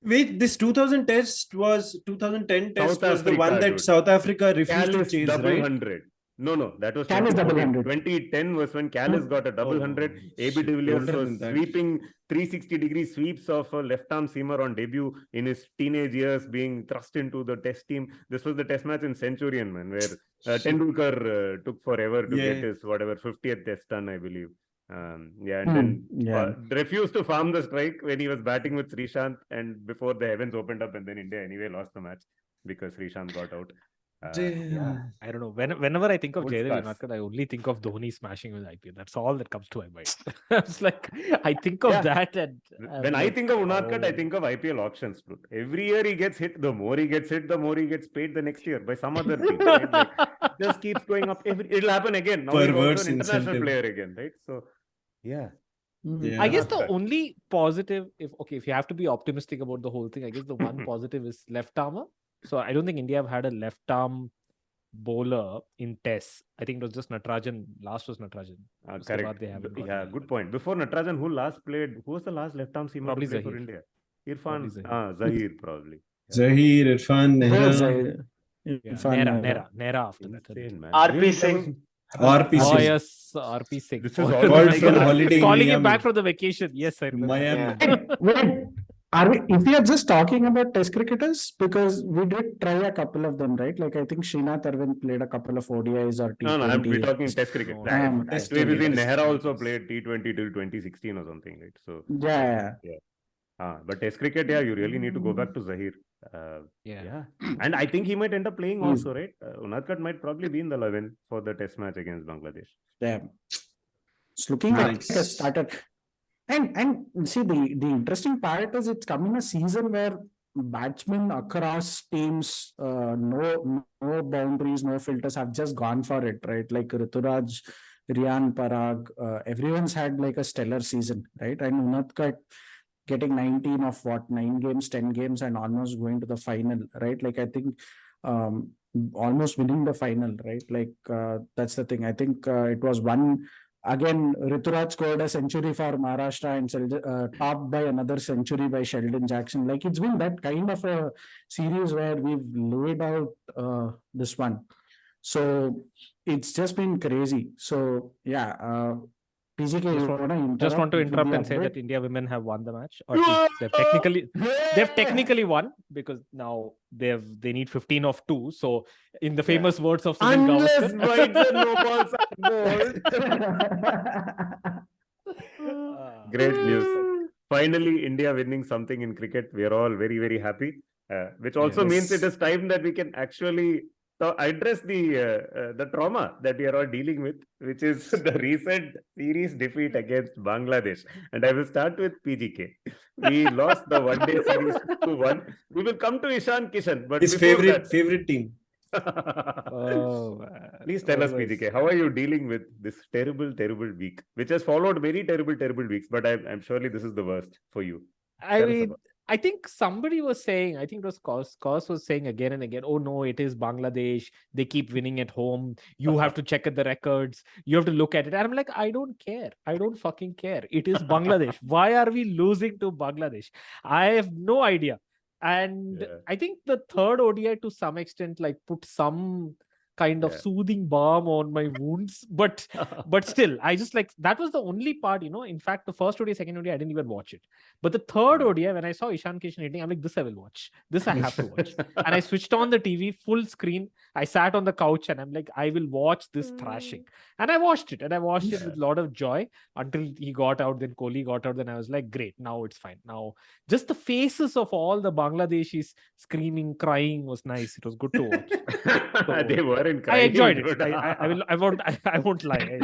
E: Wait, this 2010 test was
A: South
E: was the one
A: Africa,
E: that
A: dude.
E: South Africa refused to
A: Callis
E: chase,
A: double
E: right?
A: 100. No, that was
B: Callis
A: 2014.
B: 100.
A: 2010 was when Callis got a double 100. AB
E: shit,
A: de Villiers
E: older
A: was
E: than that.
A: sweeping 360-degree sweeps of a left-arm seamer on debut in his teenage years, being thrust into the Test team. This was the Test match in Centurion, man, where Tendulkar took forever to get his 50th Test done, I believe. And then refused to farm the strike when he was batting with Srishant, and before the heavens opened up, and then India anyway lost the match because Srishant got out.
D: I don't know. Whenever I think of
A: Good
D: Jaydev
A: stars.
D: Unadkat, I only think of Dhoni smashing with IPL. That's all that comes to my mind. It's like I think of that, and
A: When I think of Unadkat, I think of IPL auctions. Bro. Every year he gets hit. The more he gets hit, the more he gets paid the next year by some other team. Right? Like, just keeps going up. It'll happen again. Now he's also
E: Perverse
A: an international
E: incentive.
A: player again, right? So, yeah.
D: I guess the
A: Unadkat.
D: only positive, if you have to be optimistic about the whole thing, I guess the one positive is left armer. So I don't think India have had a left arm bowler in tests. I think it was just Natarajan. Last was Natarajan.
A: Correct. Good point. Before Natarajan, who was the last left-arm seamer
D: Probably
A: to play for
D: Zahir.
A: India? Irfan.
D: Probably
A: Zahir, probably.
E: Zahir, Irfan, Nehra,
D: Nehra after that.
A: Insane, man.
C: RP
A: Really,
C: Singh.
E: RP
D: Oh
E: Singh.
D: yes, RP Singh.
A: This is all
E: Called
A: like
E: from
A: a-
E: holiday in
D: Calling him
E: Miami.
D: back from the vacation. Yes, I remember.
E: Miami.
B: Wait, if we are just talking about test cricketers, because we did try a couple of them, right? Like I think Srinath Arvind played a couple of ODIs or T20.
A: we're talking Test cricket.
D: No,
E: Test
A: We've
E: cricket,
A: seen
E: Test
A: Nehra also
E: cricket.
A: played T20 till 2016 or something, right? So
B: Yeah.
A: but Test cricket, you really need to go back to Zahir.
D: Yeah.
A: And I think he might end up playing
B: He's-
A: also, right? Unadkat might probably be in the 11 for the Test match against Bangladesh.
B: Yeah. It's looking like
E: Nice.
B: it started. And see, the interesting part is it's coming a season where batsmen across teams, no boundaries, no filters, have just gone for it, right? Like Rituraj, Riyan Parag, everyone's had like a stellar season, right? And Unadkat getting 19 of 9 games, 10 games, and almost going to the final, right? Like I think almost winning the final, right? Like that's the thing. I think it was one. Again, Rituraj scored a century for Maharashtra and topped by another century by Sheldon Jackson. Like it's been that kind of a series where we've laid out this one. So it's just been crazy. So yeah, PGK,
D: Just want to interrupt and say that India women have won the match. Or they've technically won because now they need 15 of 2. So in the famous words of Sunil
A: Unless
D: Gavaskar,
A: whites and no balls are bowled. Great news. Finally, India winning something in cricket. We are all very, very happy. Which also means it is time that we can actually address the trauma that we are all dealing with, which is the recent series defeat against Bangladesh. And I will start with PGK. We lost the one-day series 2-1. We will come to Ishan Kishan, but
E: His
A: before
E: favorite team.
D: Oh, man.
A: Please tell us,
D: Always.
A: PGK, how are you dealing with this terrible, terrible week, which has followed very terrible, terrible weeks, but I'm surely this is the worst for you.
D: I
A: Tell us
D: mean,
A: about
D: I think somebody was saying, I think it was Cos was saying again and again, oh no, it is Bangladesh. They keep winning at home. You have to check at the records. You have to look at it. And I'm like, I don't care. I don't fucking care. It is Bangladesh. Why are we losing to Bangladesh? I have no idea. And
A: Yeah.
D: I think the third ODI to some extent like put some kind of
A: Yeah.
D: soothing balm on my wounds. But still, I just like that was the only part, In fact, the first ODI, second ODI, I didn't even watch it. But the third
A: Mm.
D: ODI, when I saw Ishan Kishan hitting, I'm like, this I will watch. This I have to watch. And I switched on the TV, full screen. I sat on the couch and I'm like, I will watch this thrashing. And I watched it. And I watched it with a lot of joy until he got out. Then Kohli got out. Then I was like, great, now it's fine. Now, just the faces of all the Bangladeshis screaming, crying was nice. It was good to watch. So,
A: They weren't
D: I
A: crying.
D: enjoyed it.
A: dude.
D: I won't lie.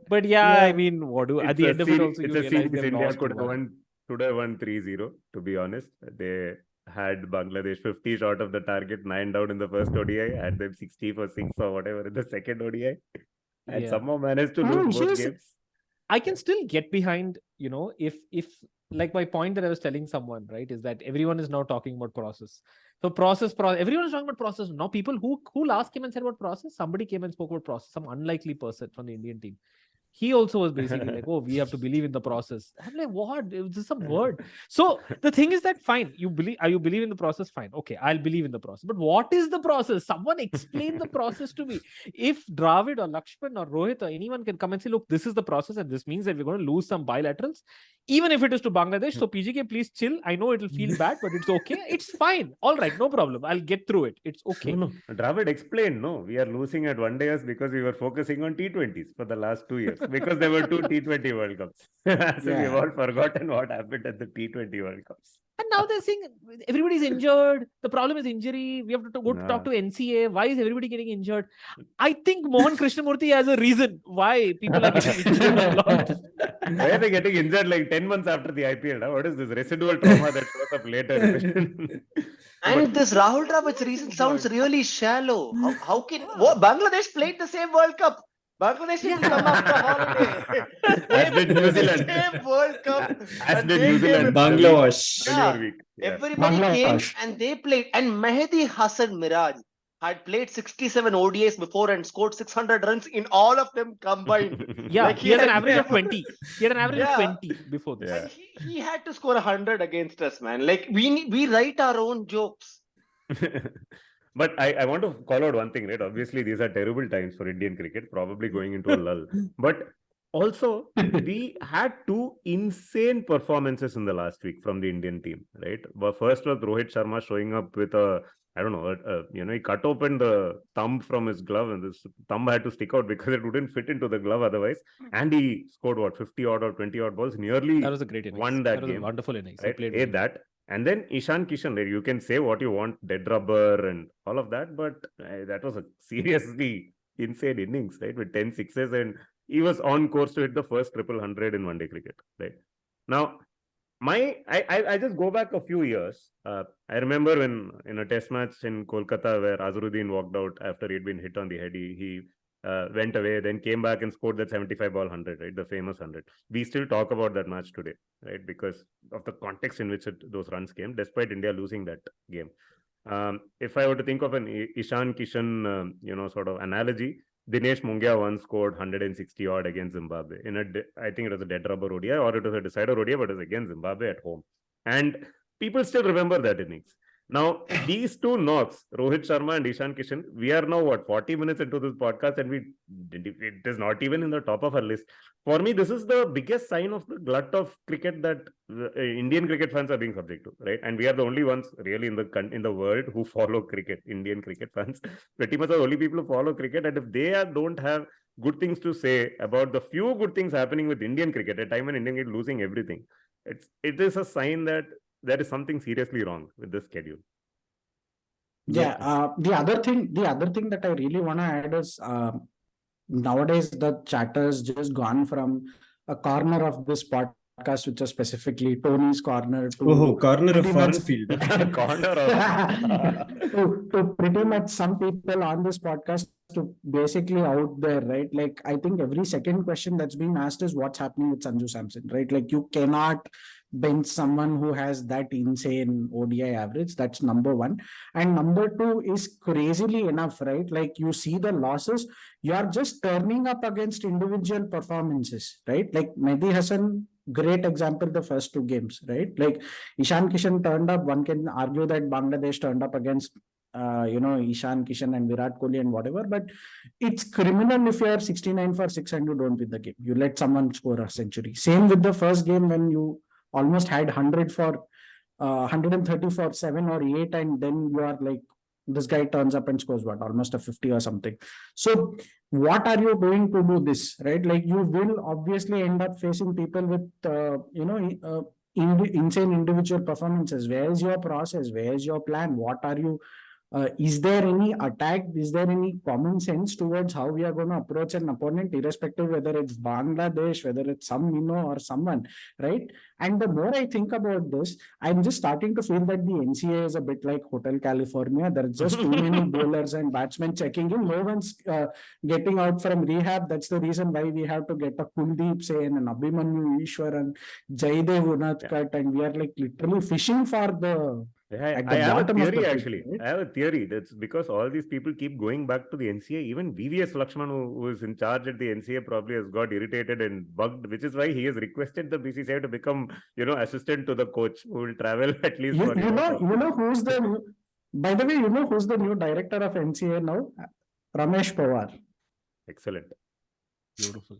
D: But yeah, I mean, what do at
A: It's
D: the
A: a
D: end of it
A: series-
D: also you
A: it's a
D: realize
A: series
D: they've
A: India
D: lost
A: could
D: one.
A: have won 3-0, to be honest. They had Bangladesh 50 short of the target, 9 down in the first ODI, had them 60 for 6 or whatever in the second ODI, and
D: Yeah.
A: somehow managed to
B: Oh,
A: lose both
B: here's-
A: games.
D: I can still get behind, if like my point that I was telling someone, right, is that everyone is now talking about process. So process, everyone is talking about process. Now people who last came and said about process, somebody came and spoke about process, some unlikely person from the Indian team. He also was basically like, oh, we have to believe in the process. I'm like, what? It was just some word. So the thing is that fine, you believe in the process, fine. Okay, I'll believe in the process. But what is the process? Someone explain the process to me. If Dravid or Lakshman or Rohit or anyone can come and say, look, this is the process, and this means that we're going to lose some bilaterals, even if it is to Bangladesh. So PGK, please chill. I know it'll feel bad, but it's okay. It's fine. All right, no problem. I'll get through it. It's okay.
A: No, Dravid explained, no, we are losing at one days because we were focusing on T20s for the last 2 years because there were 2 T20 World Cups. So we've all forgotten what happened at the T20 World Cups.
D: And now they're saying everybody's injured. The problem is injury. We have to go to talk to NCA. Why is everybody getting injured? I think Mohan Krishnamurthy has a reason why people are getting injured a lot.
A: Why are they getting injured like 10 months after the IPL? Now? What is this residual trauma that shows up later?
C: And this Rahul Dravid's reason sounds really shallow. How can Bangladesh played the same World Cup? Bangladesh will come after holiday.
A: As did New Zealand.
C: Same World Cup.
A: As
C: and
A: did
C: they
A: New
C: came
A: Zealand.
C: in-
E: Bangladesh.
C: Yeah.
A: Earlier week. Yeah.
C: Everybody came and they played. And Mehdi Hassan Miraj had played 67 ODIs before and scored 600 runs in all of them combined.
D: Yeah,
C: Like
D: he has an
C: had
D: average of
C: never-
D: 20. He had an average of
C: Yeah.
D: 20 before this.
A: Yeah.
C: And he had to score 100 against us, man. Like we write our own jokes.
A: But I want to call out one thing, right? Obviously, these are terrible times for Indian cricket, probably going into a lull. But also, we had 2 insane performances in the last week from the Indian team, right? But first was Rohit Sharma showing up with he cut open the thumb from his glove and this thumb had to stick out because it wouldn't fit into the glove otherwise. And he scored 50 odd or 20 odd balls, nearly
D: That was a great innings.
A: won that
D: was
A: game.
D: a wonderful innings. He
A: Right?
D: played
A: A,
D: well.
A: that. And then Ishan Kishan, you can say what you want, dead rubber and all of that, but that was a seriously insane innings, right? With 10 sixes, and he was on course to hit the first triple 100 in one day cricket, right? Now, I just go back a few years. I remember when in a test match in Kolkata where Azharuddin walked out after he'd been hit on the head, he went away, then came back and scored that 75 ball 100, right? The famous 100. We still talk about that match today, right? Because of the context in which those runs came, despite India losing that game. If I were to think of an Ishan Kishan, sort of analogy, Dinesh Mungia once scored 160 odd against Zimbabwe I think it was a dead rubber ODI or it was a decider ODI, but it was against Zimbabwe at home. And people still remember that innings. Now, these 2 knocks, Rohit Sharma and Ishan Kishan, we are now 40 minutes into this podcast and it is not even in the top of our list. For me, this is the biggest sign of the glut of cricket that Indian cricket fans are being subject to, right? And we are the only ones really in the world who follow cricket. Indian cricket fans pretty much are the only people who follow cricket. And if they don't have good things to say about the few good things happening with Indian cricket at a time when Indian cricket losing everything. It is a sign that there is something seriously wrong with the schedule.
B: Yeah. The other thing that I really want to add is nowadays the chatter's just gone from a corner of this podcast, which is specifically Tony's corner, to
E: corner of
B: pretty
E: foreign
B: much
E: field.
A: Corner of
B: to pretty much some people on this podcast to basically out there, right? Like I think every second question that's being asked is what's happening with Sanju Samson, right? Like you cannot bench someone who has that insane ODI average. That's number one. And number two is crazily enough, right? Like you see the losses, you are just turning up against individual performances, right? Like Mehdi Hassan, great example, the first two games, right? Like Ishan Kishan turned up. One can argue that Bangladesh turned up against Ishan Kishan and Virat Kohli and whatever, but it's criminal if you are 69 for 6 and you don't win the game. You let someone score a century. Same with the first game when you almost had 100 for 130 for 7 or 8, and then you are like, this guy turns up and scores what, almost a 50 or something. So what are you doing to do this, right? Like you will obviously end up facing people with insane individual performances. Where is your process? Where is your plan? What are you is there any attack? Is there any common sense towards how we are going to approach an opponent, irrespective whether it's Bangladesh, whether it's some or someone, right? And the more I think about this, I'm just starting to feel that the NCA is a bit like Hotel California. There's just too many bowlers and batsmen checking in. No one's getting out from rehab. That's the reason why we have to get a Kuldeep Sen and Abhimanyu Ishwar and Jaidev Unadkat, and we are like literally fishing for the
A: I have a theory actually. I have a theory. That's because all these people keep going back to the NCA. Even VVS Lakshman, who is in charge at the NCA, probably has got irritated and bugged, which is why he has requested the BCCI to become, assistant to the coach who will travel at least.
B: You know who's the. By the way, you know who's the new director of NCA now? Ramesh Pawar.
A: Excellent.
D: Beautiful.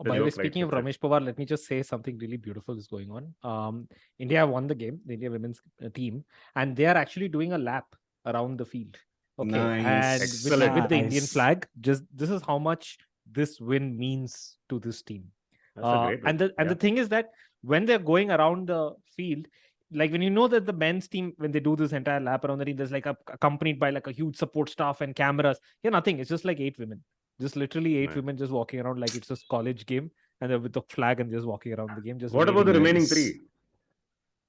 D: By the way, speaking of Ramesh Pawar, let me just say something really beautiful is going on. India won the game, the India women's team, and they are actually doing a lap around the field. Okay,
E: nice.
D: And with the Indian flag. Just this is how much this win means to this team.
A: That's a great win.
D: And the thing is that when they're going around the field, like when you know that the men's team, when they do this entire lap around the team, there's like accompanied by like a huge support staff and cameras. Yeah, nothing. It's just like 8 women. Just literally 8 women just walking around like it's a college game, and they're with the flag and just walking around the game. Just
A: what about the remaining 3?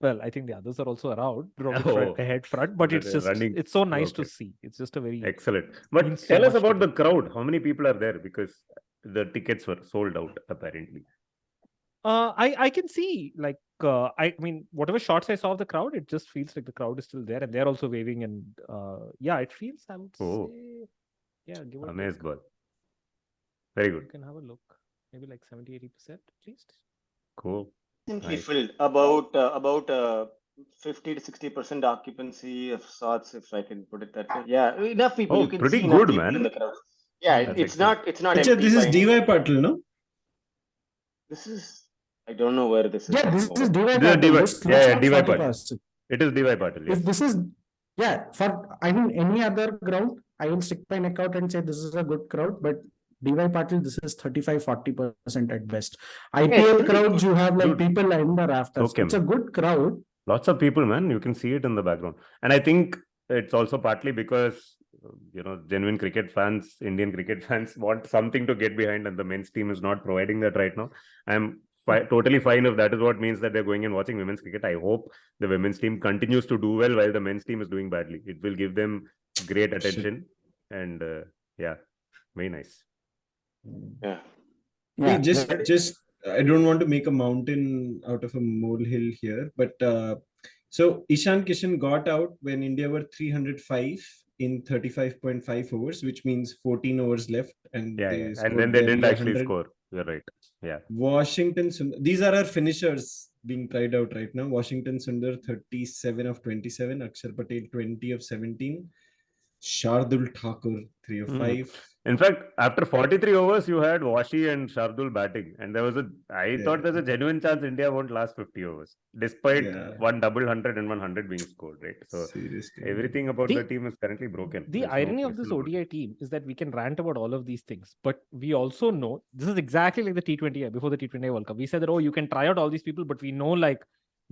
D: Well, I think the others are also around the head front, but it's just it's so nice to see. It's just a very
A: excellent. But tell us about the crowd. How many people are there? Because the tickets were sold out apparently.
D: I can see like I mean whatever shots I saw of the crowd, it just feels like the crowd is still there and they're also waving, and it feels, I would say, give it
A: amazing ball. Very good.
D: You can have a look. Maybe like 70-80% at least.
A: Cool.
C: Simply filled. About 50 to 60% occupancy of sorts, if I can put it that way. Yeah, enough people. You can
A: pretty
C: see
A: good,
C: people
A: man.
C: in the crowd. Yeah, it's not
E: Achha,
C: empty.
E: this is DY Patil, no?
C: This is, I don't know where this is.
B: Yeah, this is DY
A: Patil. Yeah, DY Patil. It is DY Patil. Yes.
B: If this is, for any other ground, I will stick my neck out and say this is a good crowd, but DY Patil, this is 35-40% at best. IPL crowds, you have like people in the rafters. It's a good crowd.
A: Lots of people, man. You can see it in the background. And I think it's also partly because, genuine cricket fans, Indian cricket fans want something to get behind, and the men's team is not providing that right now. I'm totally fine if that is what means that they're going and watching women's cricket. I hope the women's team continues to do well while the men's team is doing badly. It will give them great attention. And very nice.
E: Yeah. Just I don't want to make a mountain out of a molehill here, but so Ishan Kishan got out when India were 305 in 35.5 overs, which means 14 overs left, and
A: and then they didn't actually score. You're right. Yeah.
E: Washington Sundar, these are our finishers being tried out right now. Washington Sundar 37 of 27, Akshar Patel 20 of 17, Shardul Thakur, 3 of 5.
A: In fact, after 43 overs, you had Washi and Shardul batting, and I thought there's a genuine chance India won't last 50 overs, despite one double hundred and 100 being scored, right? So
E: Seriously,
A: everything about the team is currently broken.
D: The
A: There's no
D: irony of this
A: question about
D: ODI team is that we can rant about all of these things, but we also know this is exactly like the T20 before the T20 World Cup. We said that, oh, you can try out all these people, but we know like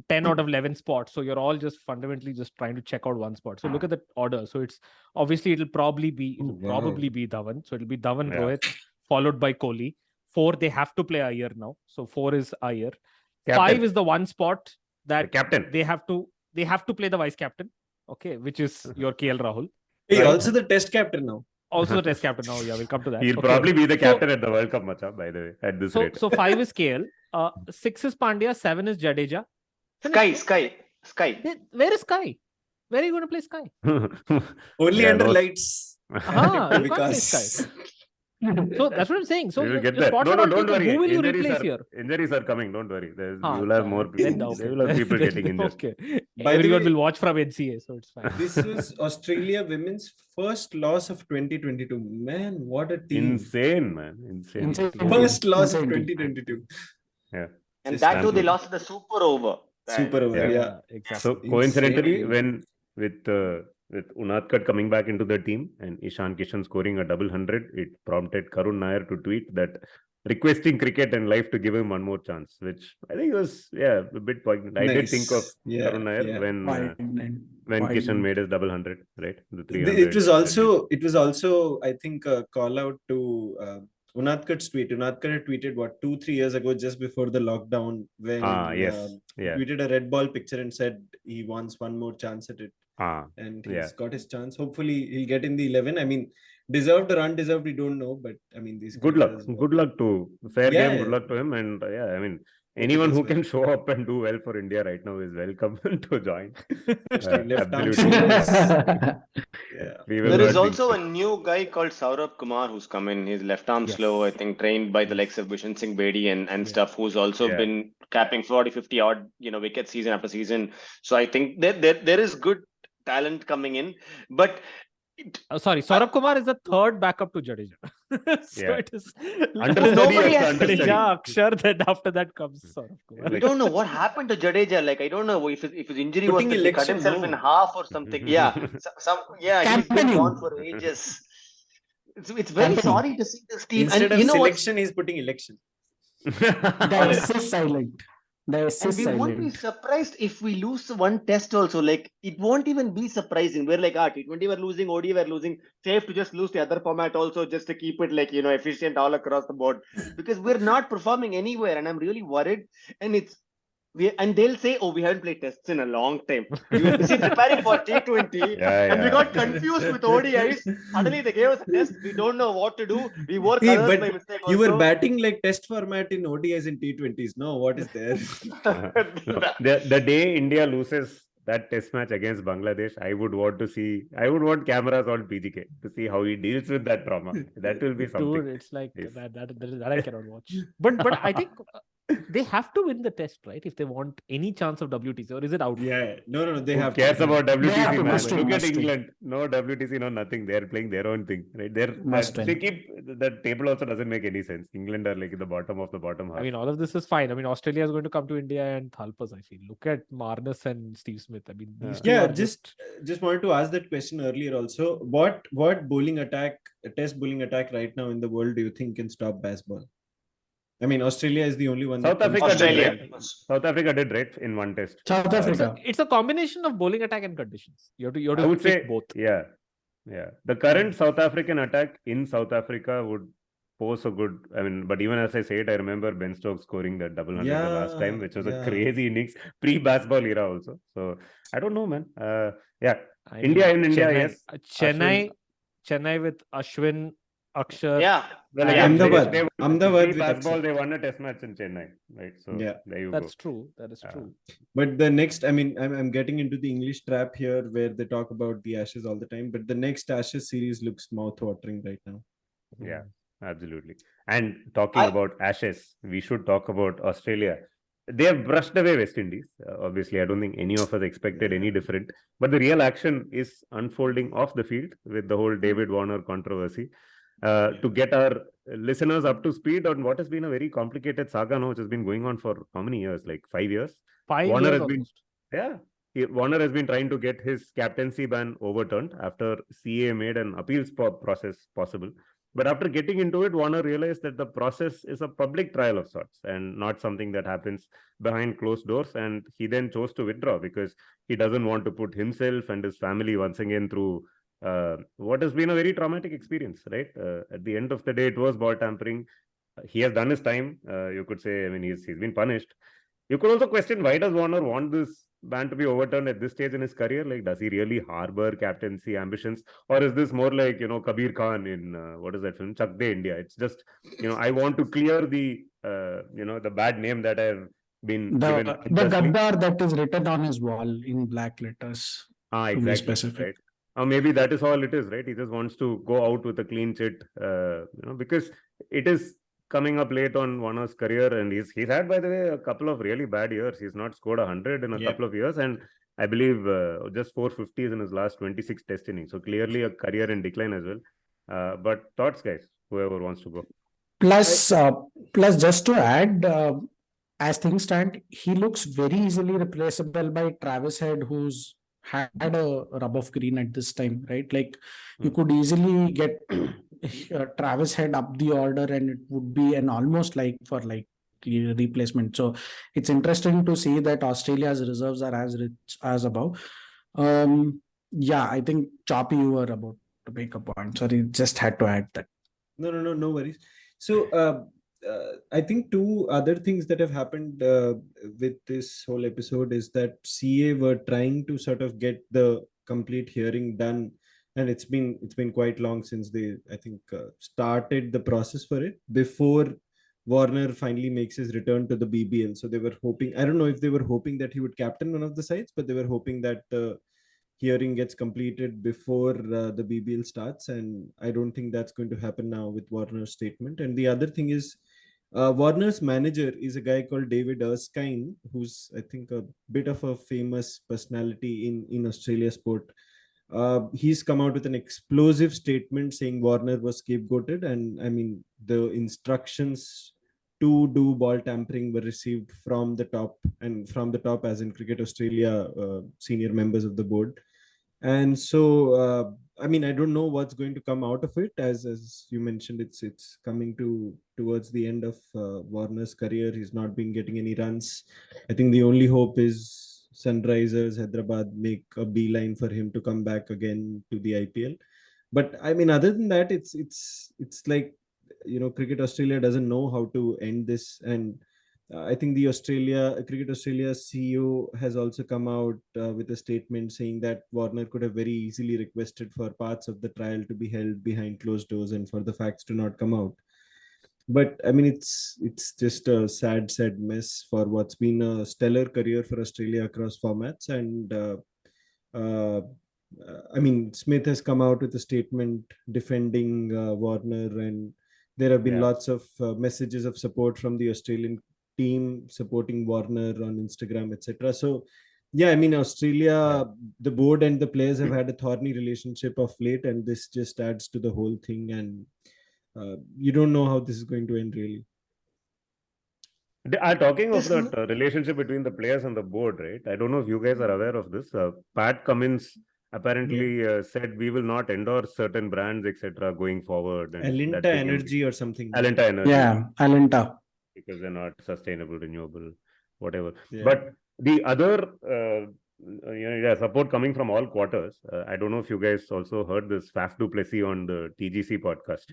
D: 10 out of 11 spots. So you're all just fundamentally just trying to check out one spot. So look at the order. So it's obviously it'll probably be Dhawan. So it'll be Dhawan, Rohit, followed by Kohli. 4, they have to play Iyer now. So 4 is Iyer.
A: Captain.
D: 5 is the one spot that
A: the captain.
D: they have to play the vice captain. Okay, which is your KL Rahul.
E: Hey,
D: Right.
E: also the test captain now.
D: Also the test captain now. Yeah, we'll come to that.
A: He'll
D: Okay.
A: probably be the captain at the World Cup, Macha, by the way, at this rate.
D: So 5 is KL. 6 is Pandya. 7 is Jadeja.
C: Sky.
D: Where is Sky? Where are you going to play Sky?
E: Only
A: Yeah,
E: under
A: those-
E: lights.
D: You can't play
E: Because
D: Sky. So that's what I'm saying. So
A: We will
D: your
A: get there.
D: spots
A: No,
D: are all
A: don't
D: taken.
A: worry.
D: Who will you
A: Injuries
D: replace
A: are-
D: here?
A: Injuries are coming. Don't worry.
D: Ah,
A: You'll have more people.
D: then okay.
A: They will have people getting injured.
D: Okay.
E: By the
D: Everyone
E: way-
D: will watch from NCA, so it's fine.
E: This was Australia women's first loss of 2022. Man, what a team.
A: Insane, man. Insane.
E: First loss of
B: Insane.
E: 2022.
A: Yeah.
C: And
E: Just
C: that too, they
A: absolutely.
C: lost the super over.
E: Super over, yeah.
D: Exactly.
A: So coincidentally,
E: Insane.
A: with Unadkat coming back into the team and Ishan Kishan scoring a double hundred, it prompted Karun Nair to tweet that requesting cricket and life to give him one more chance, which I think was a bit poignant. I did
E: Nice.
A: think of
E: Yeah,
A: Karun Nair
E: yeah.
A: when Kishan made his double hundred, right? The 300.
E: It was also I think a call out to Unadkat's tweet. Unadkat had tweeted 2-3 years ago, just before the lockdown, when he tweeted a red ball picture and said he wants one more chance at it. And he's got his chance. Hopefully he'll get in the 11. I mean, deserved or undeserved, we don't know, but I mean, these
A: Good luck to fair
E: Yeah,
A: game.
E: yeah.
A: Good luck to him, and I mean, anyone who can show up and do well for India right now is welcome to join.
E: Left arm
A: Absolutely.
E: Yeah.
A: We will
C: There is
A: not
C: also a
A: jinx
C: new guy called Saurabh Kumar who's come in. He's left arm
D: Yes.
C: slow, I think, trained by the likes of Bishan Singh Bedi and stuff, who's also
A: Yeah.
C: been capping 40, 50 odd, wickets season after season. So I think there is good talent coming in, but
D: Sorry, Saurabh Kumar is the third backup to Jadeja. So
A: Yeah.
D: it is
A: Understudy
C: Nobody
A: after
C: has
A: understudy.
D: Jadeja, Akshar, then after that comes Saurabh Kumar.
C: we don't know what happened to Jadeja. Like, I don't know if his injury
E: Putting
C: was that he cut
E: election,
C: himself
E: no.
C: in half or something. Yeah, he's been gone for ages. It's very sorry to see this team.
E: Instead
C: And
E: of
C: you know what?
E: selection, he's putting election.
B: The S is silent. The S
C: And
B: is
C: we won't be
B: silent.
C: surprised if we lose one test also. Like, it won't even be surprising. We're like, T20 we're losing, ODI we're losing. Safe to just lose the other format also, just to keep it like, efficient all across the board. Because we're not performing anywhere, and I'm really worried. And and they'll say, we haven't played tests in a long time. We were busy preparing for T20, and we got confused with ODIs. Suddenly they gave us a test. We don't know what to do. We wore
E: Hey,
C: colors
E: but
C: by mistake.
E: You were
C: also.
E: batting like test format in ODIs and T20s. No, what is there?
A: The day India loses that test match against Bangladesh, I would want cameras on PGK to see how he deals with that trauma. That will be something.
D: Dude, it's like
A: Yes.
D: that I cannot watch. But I think they have to win the test, right? If they want any chance of WTC, or is it out?
E: Yeah, no, they
A: Who
E: have
A: cares
E: to.
A: about
B: They have
A: WTC,
B: to,
A: man?
B: must win,
A: Look at
B: must win.
A: England. No WTC, no nothing. They're playing their own thing, right?
B: Must
A: They
B: win.
A: keep the table also doesn't make any sense. England are like in the bottom of the bottom half.
D: I mean, all of this is fine. I mean, Australia is going to come to India and thalp us, I feel. Look at Marnus and Steve Smith. I mean, these two
E: Yeah,
D: are
E: just wanted to ask that question earlier also. What test bowling attack right now in the world do you think can stop baseball? I mean, Australia is the only one.
A: South
E: that comes
A: Africa
E: to
A: did
E: mind.
A: right. South Africa did right in one test.
B: South Africa.
D: it's a combination of bowling attack and conditions. You have
A: I
D: to
A: would
D: pick
A: say
D: both.
A: Yeah. The current South African attack in South Africa would pose a good. I mean, but even as I say it, I remember Ben Stokes scoring that double hundred the last time, which was a crazy innings pre-baseball era also. So I don't know, man.
D: I
A: India
D: mean,
A: in India,
D: Chennai,
A: yes.
D: Chennai with Ashwin, Akshar.
C: Yeah.
A: Well,
C: Yeah.
A: again,
E: Ahmedabad. Ahmedabad with
A: pre-baseball,
E: Akshar.
A: they won a test match in Chennai, right? So
E: Yeah.
A: there you
D: That's
A: go.
D: true. That is true.
E: But the next, I mean, I'm getting into the English trap here where they talk about the Ashes all the time. But the next Ashes series looks mouth-watering right now.
A: Yeah, absolutely. And talking about Ashes, we should talk about Australia. they have brushed away West Indies. Obviously, I don't think any of us expected any different. But the real action is unfolding off the field with the whole David Warner controversy. To get our listeners up to speed on what has been a very complicated saga now, which has been going on for how many years? Like 5 years.
D: 5 years
A: has
D: almost.
A: yeah. Warner has been trying to get his captaincy ban overturned after CA made an appeals process possible. But after getting into it, Warner realized that the process is a public trial of sorts and not something that happens behind closed doors. And he then chose to withdraw because he doesn't want to put himself and his family once again through what has been a very traumatic experience, right? At the end of the day, it was ball tampering. He has done his time. You could say, I mean, he's been punished. You could also question, why does Warner want this ban to be overturned at this stage in his career? Like, does he really harbor captaincy ambitions, or is this more like, you know, Kabir Khan in what is that film, Chak De India? It's just, you know, I want to clear the you know, the bad name that I've been given
B: The
A: unjustly.
B: Gaddar that is written on his wall in black letters. To be
A: Exactly,
B: specific.
A: right. Or maybe that is all it is, right? He just wants to go out with a clean chit, you know, because it is coming up late on Warner's career, and he's had, by the way, a couple of really bad years. He's not scored 100 in a couple of years, and I believe just 450s in his last 26 test innings. So clearly a career in decline as well. But thoughts, guys, whoever wants to go.
B: Plus, just to add, as things stand, he looks very easily replaceable by Travis Head, who's had a rub of green at this time, right? Like you could easily get Travis Head up the order, and it would be an almost like for like replacement. So it's interesting to see that Australia's reserves are as rich as above. Yeah, I think Choppy, you were about to make a point. Sorry, just had to add that.
E: No worries. So I think two other things that have happened with this whole episode is that CA were trying to sort of get the complete hearing done, and it's been quite long since they, I think, started the process for it before Warner finally makes his return to the BBL. So they were hoping, I don't know if they were hoping that he would captain one of the sides, but they were hoping that hearing gets completed before the BBL starts, and I don't think that's going to happen now with Warner's statement. And the other thing is, Warner's manager is a guy called David Erskine, who's, I think, a bit of a famous personality in Australia sport. He's come out with an explosive statement saying Warner was scapegoated, and I mean the instructions to do ball tampering were received from the top, and from the top as in Cricket Australia senior members of the board. And so I mean, I don't know what's going to come out of it. As you mentioned, it's coming towards the end of Warner's career. He's not been getting any runs. I think the only hope is Sunrisers Hyderabad make a beeline for him to come back again to the IPL. But I mean, other than that, it's like, you know, Cricket Australia doesn't know how to end this. And I think the Cricket Australia CEO has also come out with a statement saying that Warner could have very easily requested for parts of the trial to be held behind closed doors and for the facts to not come out. But I mean, it's just a sad mess for what's been a stellar career for Australia across formats. And uh, I mean, Smith has come out with a statement defending Warner, and there have been lots of messages of support from the Australian team supporting Warner on Instagram, etc. So, yeah, I mean, Australia, the board and the players have had a thorny relationship of late, and this just adds to the whole thing. And you don't know how this is going to end, really.
A: Talking of
C: This
A: that relationship between the players and the board, right? I don't know if you guys are aware of this. Pat Cummins apparently said we will not endorse certain brands, etc., going forward. And
E: Alinta
A: that became
E: Energy or something.
A: Alinta Energy.
B: Yeah, Alinta.
A: Because they're not sustainable, renewable, whatever.
E: Yeah.
A: But the other, support coming from all quarters. I don't know if you guys also heard this Faf du Plessis on the TGC podcast,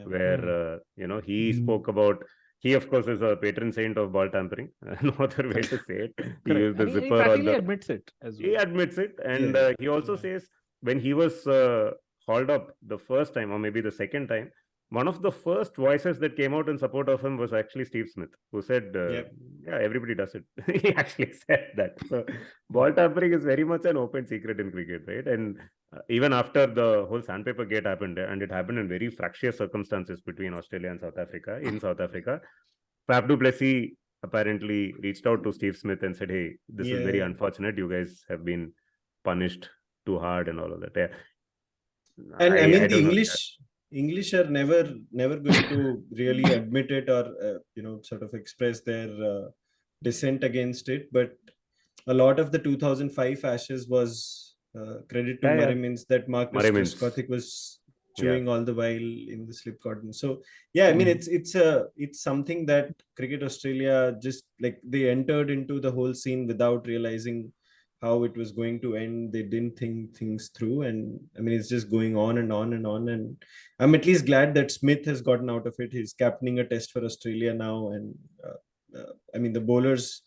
A: where he spoke about. He, of course, is a patron saint of ball tampering. No other way to say it. He used the
D: He
A: zipper on
D: practically
A: the.
D: admits it as well.
A: He admits it, and he also says when he was hauled up the first time, or maybe the second time, one of the first voices that came out in support of him was actually Steve Smith, who said, yeah, everybody does it. He actually said that. So ball tampering is very much an open secret in cricket, right? And even after the whole sandpaper gate happened, and it happened in very fractious circumstances between Australia and South Africa, in South Africa, Faf du Plessis apparently reached out to Steve Smith and said, "Hey, this is very
E: Yeah.
A: unfortunate. You guys have been punished too hard and all of that." Yeah.
E: And I mean, the
A: don't know.
E: English are never going to really admit it or sort of express their dissent against it. But a lot of the 2005 Ashes was credit to
A: Yeah,
E: Murray
A: yeah.
E: Mins that Marcus
A: Murray Mins.
E: Trescothick was
A: Yeah.
E: chewing all the while in the slip cotton. So yeah, I mean, it's something that Cricket Australia just like they entered into the whole scene without realizing how it was going to end. They didn't think things through, and I mean, it's just going on and on and on. And I'm at least glad that Smith has gotten out of it. He's captaining a test for Australia now, and I mean, the bowlers,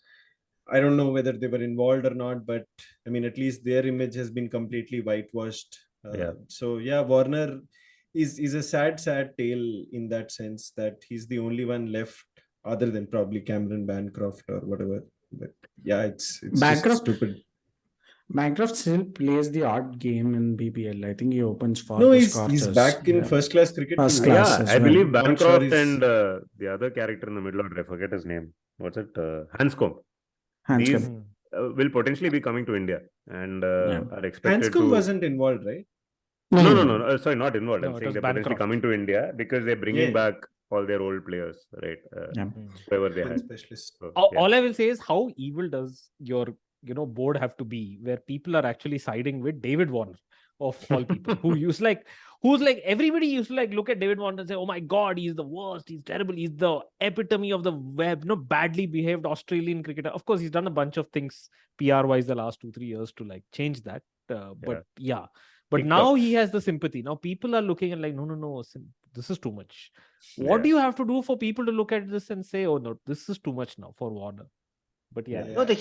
E: I don't know whether they were involved or not, but I mean, at least their image has been completely whitewashed.
A: Yeah.
E: So yeah, Warner is a sad tale in that sense that he's the only one left other than probably Cameron Bancroft or whatever. But yeah, it's just
B: Bancroft,
E: stupid.
B: Bancroft still plays the odd game in BBL. I think he opens for
E: No,
B: the
E: he's
B: Scorchers.
E: back in first class cricket
B: First
E: too.
B: class
A: Yeah,
B: as
A: I
B: well.
A: believe
E: Not sure
A: Bancroft
E: he's-
A: and the other character in the middle order, I forget his name. What's it? Hanscomb.
B: Hanscom.
A: These will potentially be coming to India and are expected
E: Hanscom
A: to.
E: wasn't involved, right?
A: No. Sorry, not involved.
D: No,
A: I'm
D: it
A: saying
D: was
A: they're potentially
D: Bancroft.
A: coming to India because they're bringing
E: Yeah.
A: back all their old players, right?
B: Yeah.
A: Whoever they
E: One
A: had.
E: specialist.
A: So,
D: All,
A: yeah.
D: all I will say is how evil does your board have to be where people are actually siding with David Warner of all people who's like everybody used to like look at David Warner and say, oh my god, he's the worst, he's terrible, he's the epitome of the web, badly behaved Australian cricketer. Of course, he's done a bunch of things PR wise the last 2-3 years to like change that, but
A: TikToks.
D: now he has the sympathy. Now people are looking at like no, this is too much. What do you have to do for people to look at this and say, oh no, this is too much now for Warner? But yeah.
C: No, the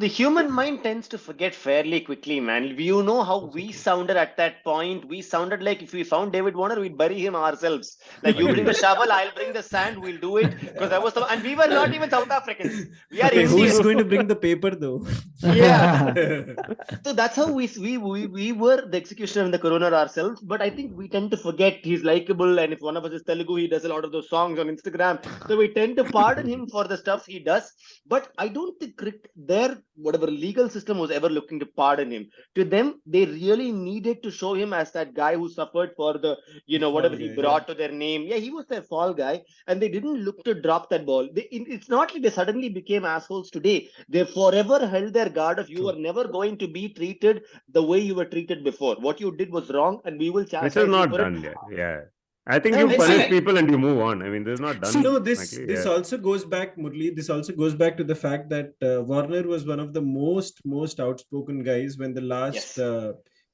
C: human mind tends to forget fairly quickly, man. You know how we sounded at that point. We sounded like if we found David Warner, we'd bury him ourselves. Like you bring the shovel, I'll bring the sand. We'll do it because that was the. And we were not even South Africans. We are
E: Okay,
C: Indians.
E: who's going to bring the paper though?
C: Yeah. So that's how we were the executioner and the coroner ourselves. But I think we tend to forget he's likable, and if one of us is Telugu, he does a lot of those songs on Instagram. So we tend to pardon him for the stuff he does. But I don't think their whatever legal system was ever looking to pardon him. To them, they really needed to show him as that guy who suffered for the whatever he brought to their name. Yeah, he was their fall guy, and they didn't look to drop that ball. It's not like they suddenly became assholes today. They forever held their guard of you are never going to be treated the way you were treated before. What you did was wrong, and we will chastise
A: Which is
C: you
A: not
C: for
A: done
C: it.
A: yet. Yeah. I think you punish people and you move on. I mean, this is not done.
E: No, this
A: frankly.
E: also goes back, Murli. This also goes back to the fact that Warner was one of the most outspoken guys when the last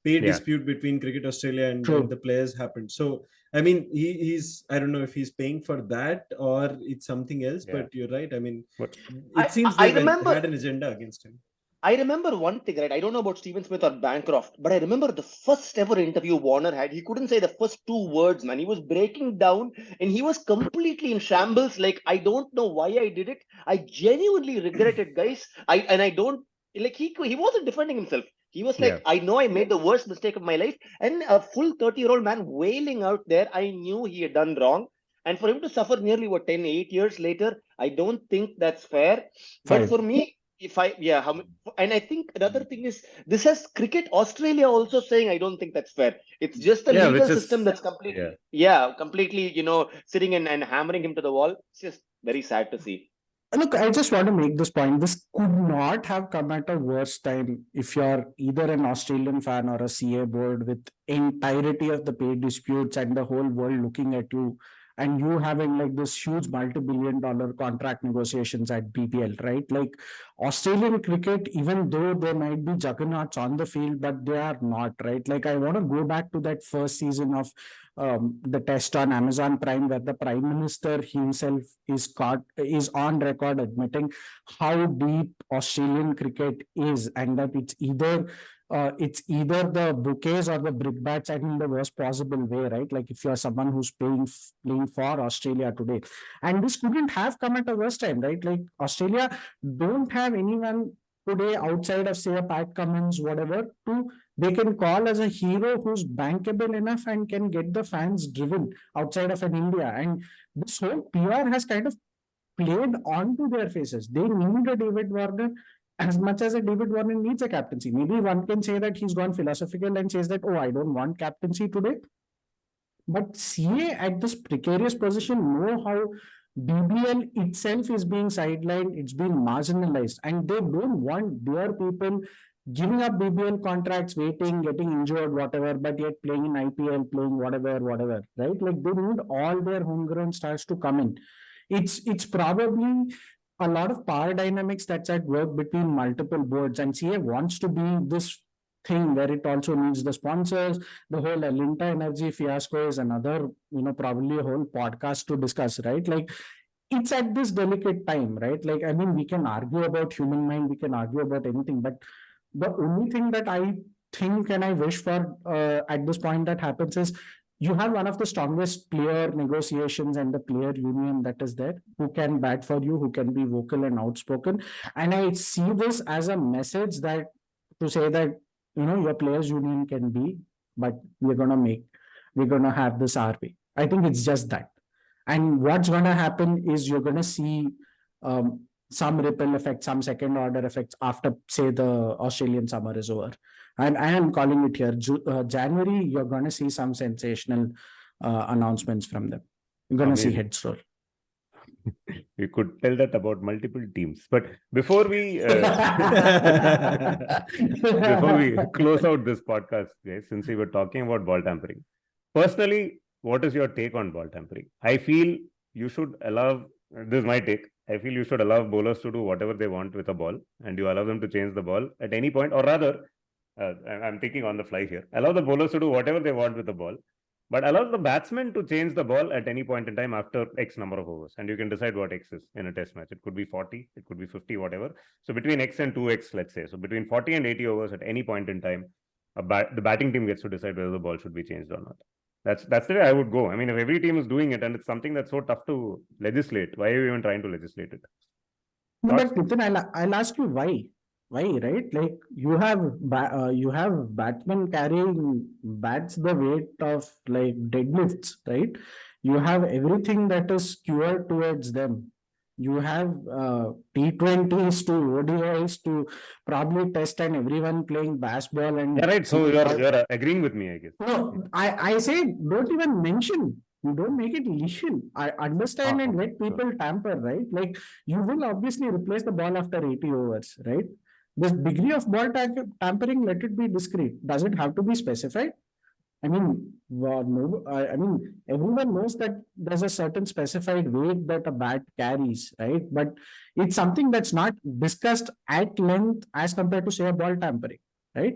E: pay dispute between Cricket Australia and the players happened. So, I mean, he's I don't know if he's paying for that or it's something else. But you're right. I mean, it seems they had an agenda against him.
C: I remember one thing, right? I don't know about Stephen Smith or Bancroft, but I remember the first ever interview Warner had. He couldn't say the first 2 words, man. He was breaking down and he was completely in shambles. Like, I don't know why I did it. I genuinely regret it, guys. I don't like he wasn't defending himself. He was like, I know I made the worst mistake of my life. And a full 30-year-old man wailing out there, I knew he had done wrong. And for him to suffer nearly 8 years later, I don't think that's fair. But for me, and I think another thing is this has Cricket Australia also saying I don't think that's fair. It's just the legal system that's completely sitting and hammering him to the wall. It's just very sad to see.
B: Look, I just want to make this point. This could not have come at a worse time if you're either an Australian fan or a CA board with entirety of the pay disputes and the whole world looking at you and you having like this huge multi-billion-dollar contract negotiations at BPL, right? Like Australian cricket, even though there might be juggernauts on the field, but they are not, right? Like I want to go back to that first season of the test on Amazon Prime, where the Prime Minister himself is on record admitting how deep Australian cricket is, and that it's either the bouquets or the brickbats, and in the worst possible way, right? Like if you are someone who's playing for Australia today, and this couldn't have come at a worse time, right? Like Australia don't have anyone today outside of say a Pat Cummins, whatever, they can call as a hero who's bankable enough and can get the fans driven outside of an India. And this whole PR has kind of played onto their faces. They need a David Warner as much as a David Warner needs a captaincy. Maybe one can say that he's gone philosophical and says that, oh, I don't want captaincy today. But CA at this precarious position know how BBL itself is being sidelined, it's being marginalized, and they don't want their people giving up BBL contracts, waiting, getting injured, whatever, but yet playing in IPL, playing whatever, right? Like they need all their homegrown stars to come in. It's probably a lot of power dynamics that's at work between multiple boards, and CA wants to be this thing where it also needs the sponsors. The whole Alinta Energy fiasco is another, probably a whole podcast to discuss, right? Like it's at this delicate time, right? Like, I mean, we can argue about human mind, we can argue about anything, but the only thing that I think and I wish for at this point that happens is you have one of the strongest player negotiations and the player union that is there, who can bat for you, who can be vocal and outspoken. And I see this as a message that to say that, your players union can be, but we're going to have this our way. I think it's just that. And what's going to happen is you're going to see some ripple effect, some second order effects after, say, the Australian summer is over. And I am calling it here. January, you're going to see some sensational announcements from them. You're going to see heads roll.
A: We could tell that about multiple teams. But before we close out this podcast, guys, since we were talking about ball tampering, personally, what is your take on ball tampering? I feel you should allow, this is my take, I feel you should allow bowlers to do whatever they want with a ball, and you allow them to change the ball at any point, or rather, I'm thinking on the fly here, allow the bowlers to do whatever they want with the ball, but allow the batsman to change the ball at any point in time after X number of overs. And you can decide what X is in a test match. It could be 40, it could be 50, whatever. So between X and 2X, let's say. So between 40 and 80 overs at any point in time, the batting team gets to decide whether the ball should be changed or not. That's the way I would go. I mean, if every team is doing it and it's something that's so tough to legislate, why are you even trying to legislate it?
B: No, but Nitin, I'll ask you why. Why, right? Like you have batsmen carrying bats the weight of like deadlifts, right? You have everything that is skewed towards them. You have T20s to ODIs to probably test and everyone playing baseball and
A: right. So you're agreeing with me, I guess.
B: No, I say don't even mention. You don't make it illegal. I understand and let people tamper, right? Like you will obviously replace the ball after 80 overs, right? The degree of ball tampering, let it be discreet. Does it have to be specified? I mean, no, I mean, everyone knows that there's a certain specified weight that a bat carries, right? But it's something that's not discussed at length as compared to, say, a ball tampering, right?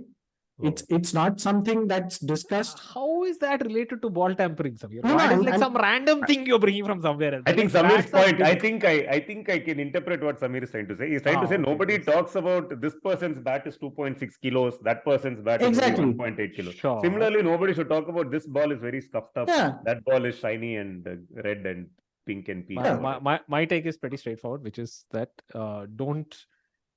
B: It's not something that's discussed.
D: How is that related to ball tampering, Samir?
B: No,
D: Why is like
B: I'm-
D: some random thing you're bringing from somewhere else?
A: I think
D: Like,
A: Samir's
D: bats are
A: point,
D: big.
A: I think I can interpret what Samir is trying to say. He's trying to say
D: okay,
A: nobody
D: yes.
A: talks about this person's bat is 2.6 kilos, that person's bat
B: Exactly.
A: is 1.8 kilos.
D: Sure.
A: Similarly, nobody should talk about this ball is very scuffed up.
B: Yeah.
A: That ball is shiny and red and pink and peach.
B: Yeah.
A: or whatever.
D: My take is pretty straightforward, which is that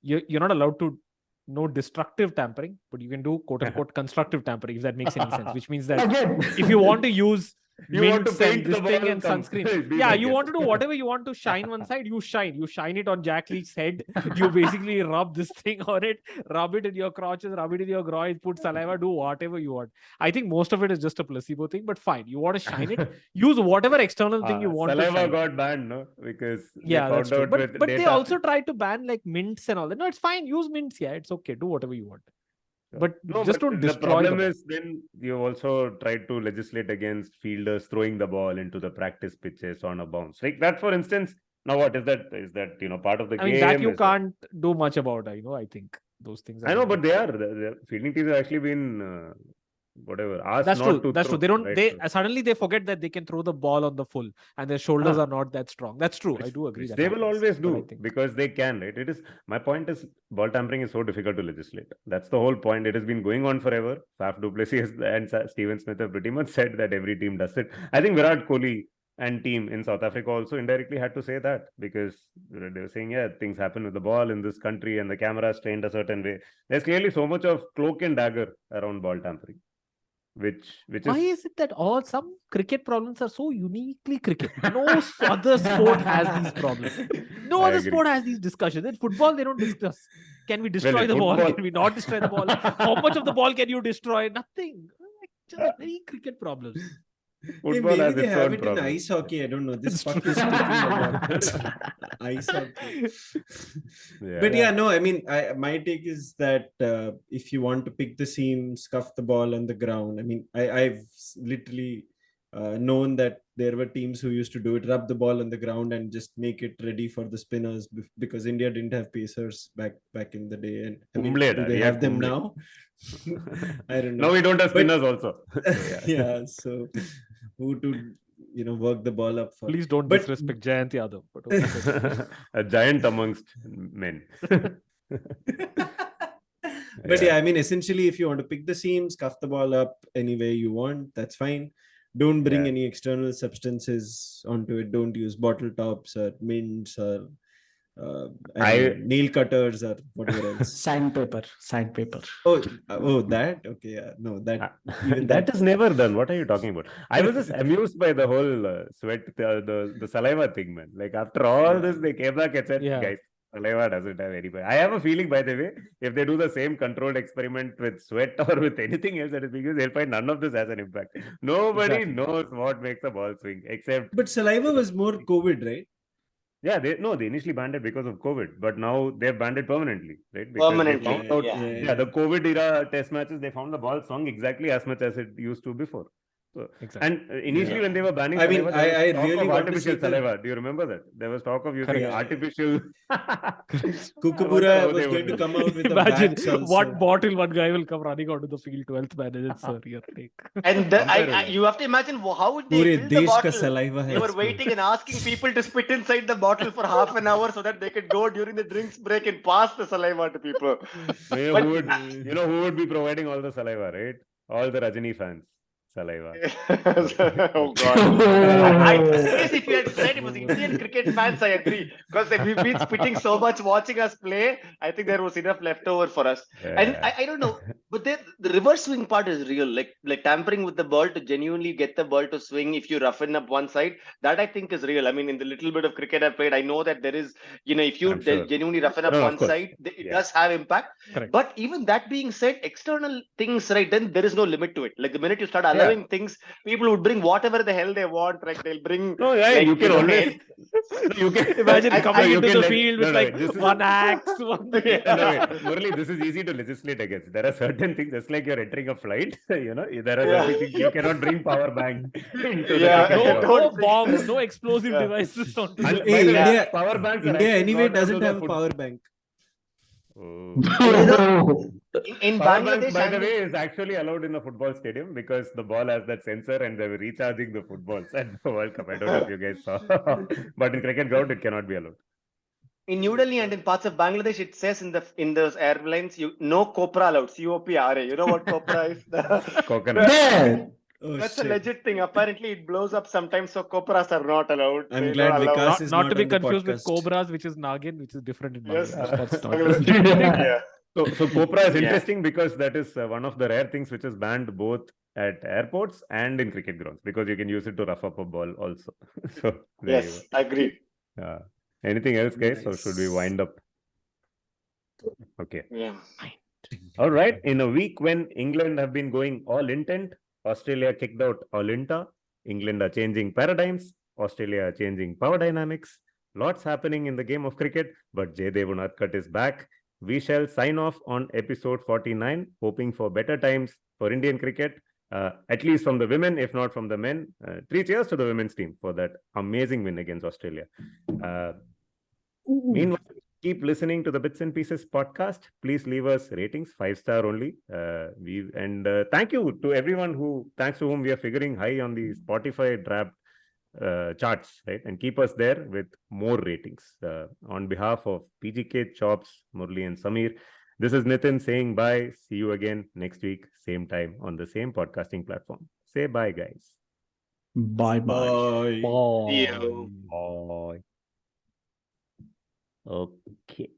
D: you're not allowed to no destructive tampering, but you can do quote unquote constructive tampering, if that makes any sense. Which means that
B: Again,
D: if you want to use
A: You want to
D: mints
A: paint
D: and this
A: the
D: thing
A: ball
D: and
A: some-
D: sunscreen,
A: be
D: yeah,
A: my
D: you
A: guess.
D: want to do whatever you want to shine one side, you shine it on Jack Leach's head. You basically rub this thing on it, rub it in your crotches, rub it in your groin, put saliva, do whatever you want. I think most of it is just a placebo thing, but fine, you want to shine it, use whatever external thing you want to
A: Saliva
D: shine.
A: got banned, no? Because
D: Yeah,
A: they
D: that's
A: found
D: true.
A: out with
D: But they
A: data.
D: also tried to ban like mints and all that. No, it's fine. Use mints. Yeah, it's okay. Do whatever you want. But just don't
A: the
D: destroy
A: problem
D: the ball.
A: is then you also tried to legislate against fielders throwing the ball into the practice pitches on a bounce. Like that, for instance. Now, what is that? Is that part of the
D: I
A: game?
D: mean, that you
A: Is that-
D: can't do much about. I think those things.
A: I know, but they are the fielding teams have actually been asked
D: That's
A: not
D: true.
A: to.
D: That's
A: throw,
D: true. They don't.
A: right?
D: They
A: So-
D: suddenly they forget that they can throw the ball on the full, and their shoulders are not that strong. That's true. I do agree.
A: Which
D: That
A: they will
D: happens,
A: always
D: but I
A: do
D: think-
A: because they can, right? It is my point is ball tampering is so difficult to legislate. That's the whole point. It has been going on forever. Faf du Plessis and Steven Smith have pretty much said that every team does it. I think Virat Kohli and team in South Africa also indirectly had to say that because they were saying, yeah, things happen with the ball in this country and the camera is trained a certain way. There's clearly so much of cloak and dagger around ball tampering. which
D: Why
A: is
D: is it that some cricket problems are so uniquely cricket? No other sport has these problems. No
A: I
D: other
A: agree.
D: sport has these discussions. In football, they don't discuss. Can we destroy
A: in
D: the ball?
A: football-
D: Can we not destroy the ball? How much of the ball can you destroy? Nothing. Just very cricket problems.
E: Hey,
A: Football
E: maybe
A: has
E: they
A: its
E: have
A: own
E: it in
A: problems.
E: ice hockey. I don't know. This
D: It's
E: puck
D: true.
E: is sticking a lot. Ice hockey.
A: Yeah.
E: But yeah, no, I mean, my take is that if you want to pick the seam, scuff the ball on the ground. I mean, I've literally known that there were teams who used to do it, rub the ball on the ground and just make it ready for the spinners because India didn't have pacers back in the day. And I mean,
A: Kumble,
E: do they
A: we
E: have
A: had
E: them
A: Kumble.
E: now? I don't know.
A: Now we don't have
E: But-
A: spinners also. So, yeah.
E: Yeah, so who to work the ball up for?
D: Please don't
E: But-
D: disrespect Jayant Yadav. But okay.
A: A giant amongst men.
E: But yeah, I mean, essentially, if you want to pick the seam, scuff the ball up any way you want, that's fine. Don't bring
A: Yeah.
E: any external substances onto it. Don't use bottle tops or mints or I don't know, nail cutters or whatever else.
B: Sandpaper.
E: Oh, that? Okay, yeah. No, that even
A: that is never done. What are you talking about? I was just amused by the whole sweat, the saliva thing, man. Like after all
E: Yeah.
A: this, they came back and said,
D: Yeah.
A: guys, saliva doesn't have any. I have a feeling, by the way, if they do the same controlled experiment with sweat or with anything else that is being used, they'll find none of this has an impact. Nobody
D: Exactly.
A: knows what makes a ball swing except.
E: But saliva was more COVID, right?
A: Yeah, they initially banned it because of COVID, but now they've banned it permanently, right? Because
C: Permanently,
A: they found out,
C: yeah.
A: the COVID era test matches, they found the ball swung exactly as much as it used to before. So,
D: Exactly.
A: and initially
E: Yeah.
A: when they were banning
E: I mean,
A: saliva, there was
E: I
A: talk
E: really
A: of
E: want to see
A: artificial
E: the-
A: saliva. Do you remember that? There was talk of using
D: Correct.
A: artificial.
E: Kukupura
A: how
E: was
A: they
E: going
A: would
E: to
A: do.
E: come out with a
D: Imagine
E: wax also.
D: one bottle, one guy will come running onto the field, 12th man, and it's sir, your take.
C: And
A: Comparable.
C: you have to imagine how would they
E: Pure
C: fill the
E: desh ka
C: bottle?
E: saliva
C: They
E: hai
C: were
E: isko.
C: waiting and asking people to spit inside the bottle for half an hour so that they could go during the drinks break and pass the saliva to people.
A: You know,
C: But-
A: who would be providing all the saliva, right? All the Rajini fans. Saliva.
C: Oh God! I guess if you had said it was Indian cricket fans, I agree because we've been spitting so much watching us play. I think there was enough left over for us. And
A: Yeah.
C: I don't know, but the reverse swing part is real. Like tampering with the ball to genuinely get the ball to swing if you roughen up one side. That I think is real. I mean, in the little bit of cricket I've played, I know that there is, if you
A: I'm sure.
C: genuinely roughen up
A: No, of
C: one
A: course.
C: side, it
A: Yeah.
C: does have impact.
D: Correct.
C: But even that being said, external things, right? Then there is no limit to it. Like the minute you start allowing things, people would bring whatever the hell they want. Like they'll bring.
A: No, yeah,
C: like,
A: you can
C: know,
A: always.
C: hair-
A: No, you can
D: Imagine
C: I-
D: coming
A: you
D: into
A: can
D: the
A: let-
D: field with
A: no,
D: like
A: this is-
D: one axe, one.
A: No, wait, Murali, this is easy to legislate against. There are certain things, just like you're entering a flight, there are certain things you cannot bring power bank into
C: Yeah.
A: the cricket
D: No,
A: ground.
D: no bombs, no explosive
C: Yeah.
D: devices. On
A: And
E: Hey,
A: by the way,
E: India-
A: power banks are
E: India
A: actually
E: anyway
A: brought
E: doesn't
A: under
E: have
A: the
E: a power bank.
A: Oh.
C: in
A: Power
C: Bangladesh,
A: bank, by the
C: and-
A: way, is actually allowed in the football stadium because the ball has that sensor and they were recharging the footballs at the World Cup. I don't know if you guys saw, but in cricket ground it cannot be allowed.
C: in New Delhi and in parts of Bangladesh, it says in those airlines, no copra allowed. COPRA. You know what copra is?
A: Coconut.
B: Yeah.
E: Oh,
C: That's a
E: shit.
C: legit thing. Apparently, it blows up sometimes, so copras are not allowed.
E: I'm
C: They
E: glad
C: don't allow-
E: Vikas is
D: Not to be
E: on the
D: confused with
E: podcast.
D: cobras, which is Nagin, which is different in
C: Yes.
D: Bangladesh. That's not.
C: Bangladesh. Yeah.
A: So Copra is
C: Yeah.
A: interesting because that is one of the rare things which is banned both at airports and in cricket grounds because you can use it to rough up a ball also. So there
C: Yes, agreed.
A: you go. Anything else, guys, or should we
E: Nice.
A: wind up? Okay.
C: Yeah.
A: All right. In a week when England have been going all intent, Australia kicked out all inter. England are changing paradigms. Australia are changing power dynamics. Lots happening in the game of cricket, but Jaydev Unadkat is back. We shall sign off on episode 49, hoping for better times for Indian cricket, at least from the women, if not from the men. 3 cheers to the women's team for that amazing win against Australia. Meanwhile, keep listening to the Bits and Pieces podcast. Please leave us ratings, 5-star only. Thank you to everyone thanks to whom we are figuring high on the Spotify draft charts, right? And keep us there with more ratings. On behalf of PGK, Chops, Murli and Samir, this is Nitin saying bye. See you again next week, same time on the same podcasting platform. Say bye, guys.
B: Bye bye.
E: Bye.
C: See you.
A: Bye. Okay.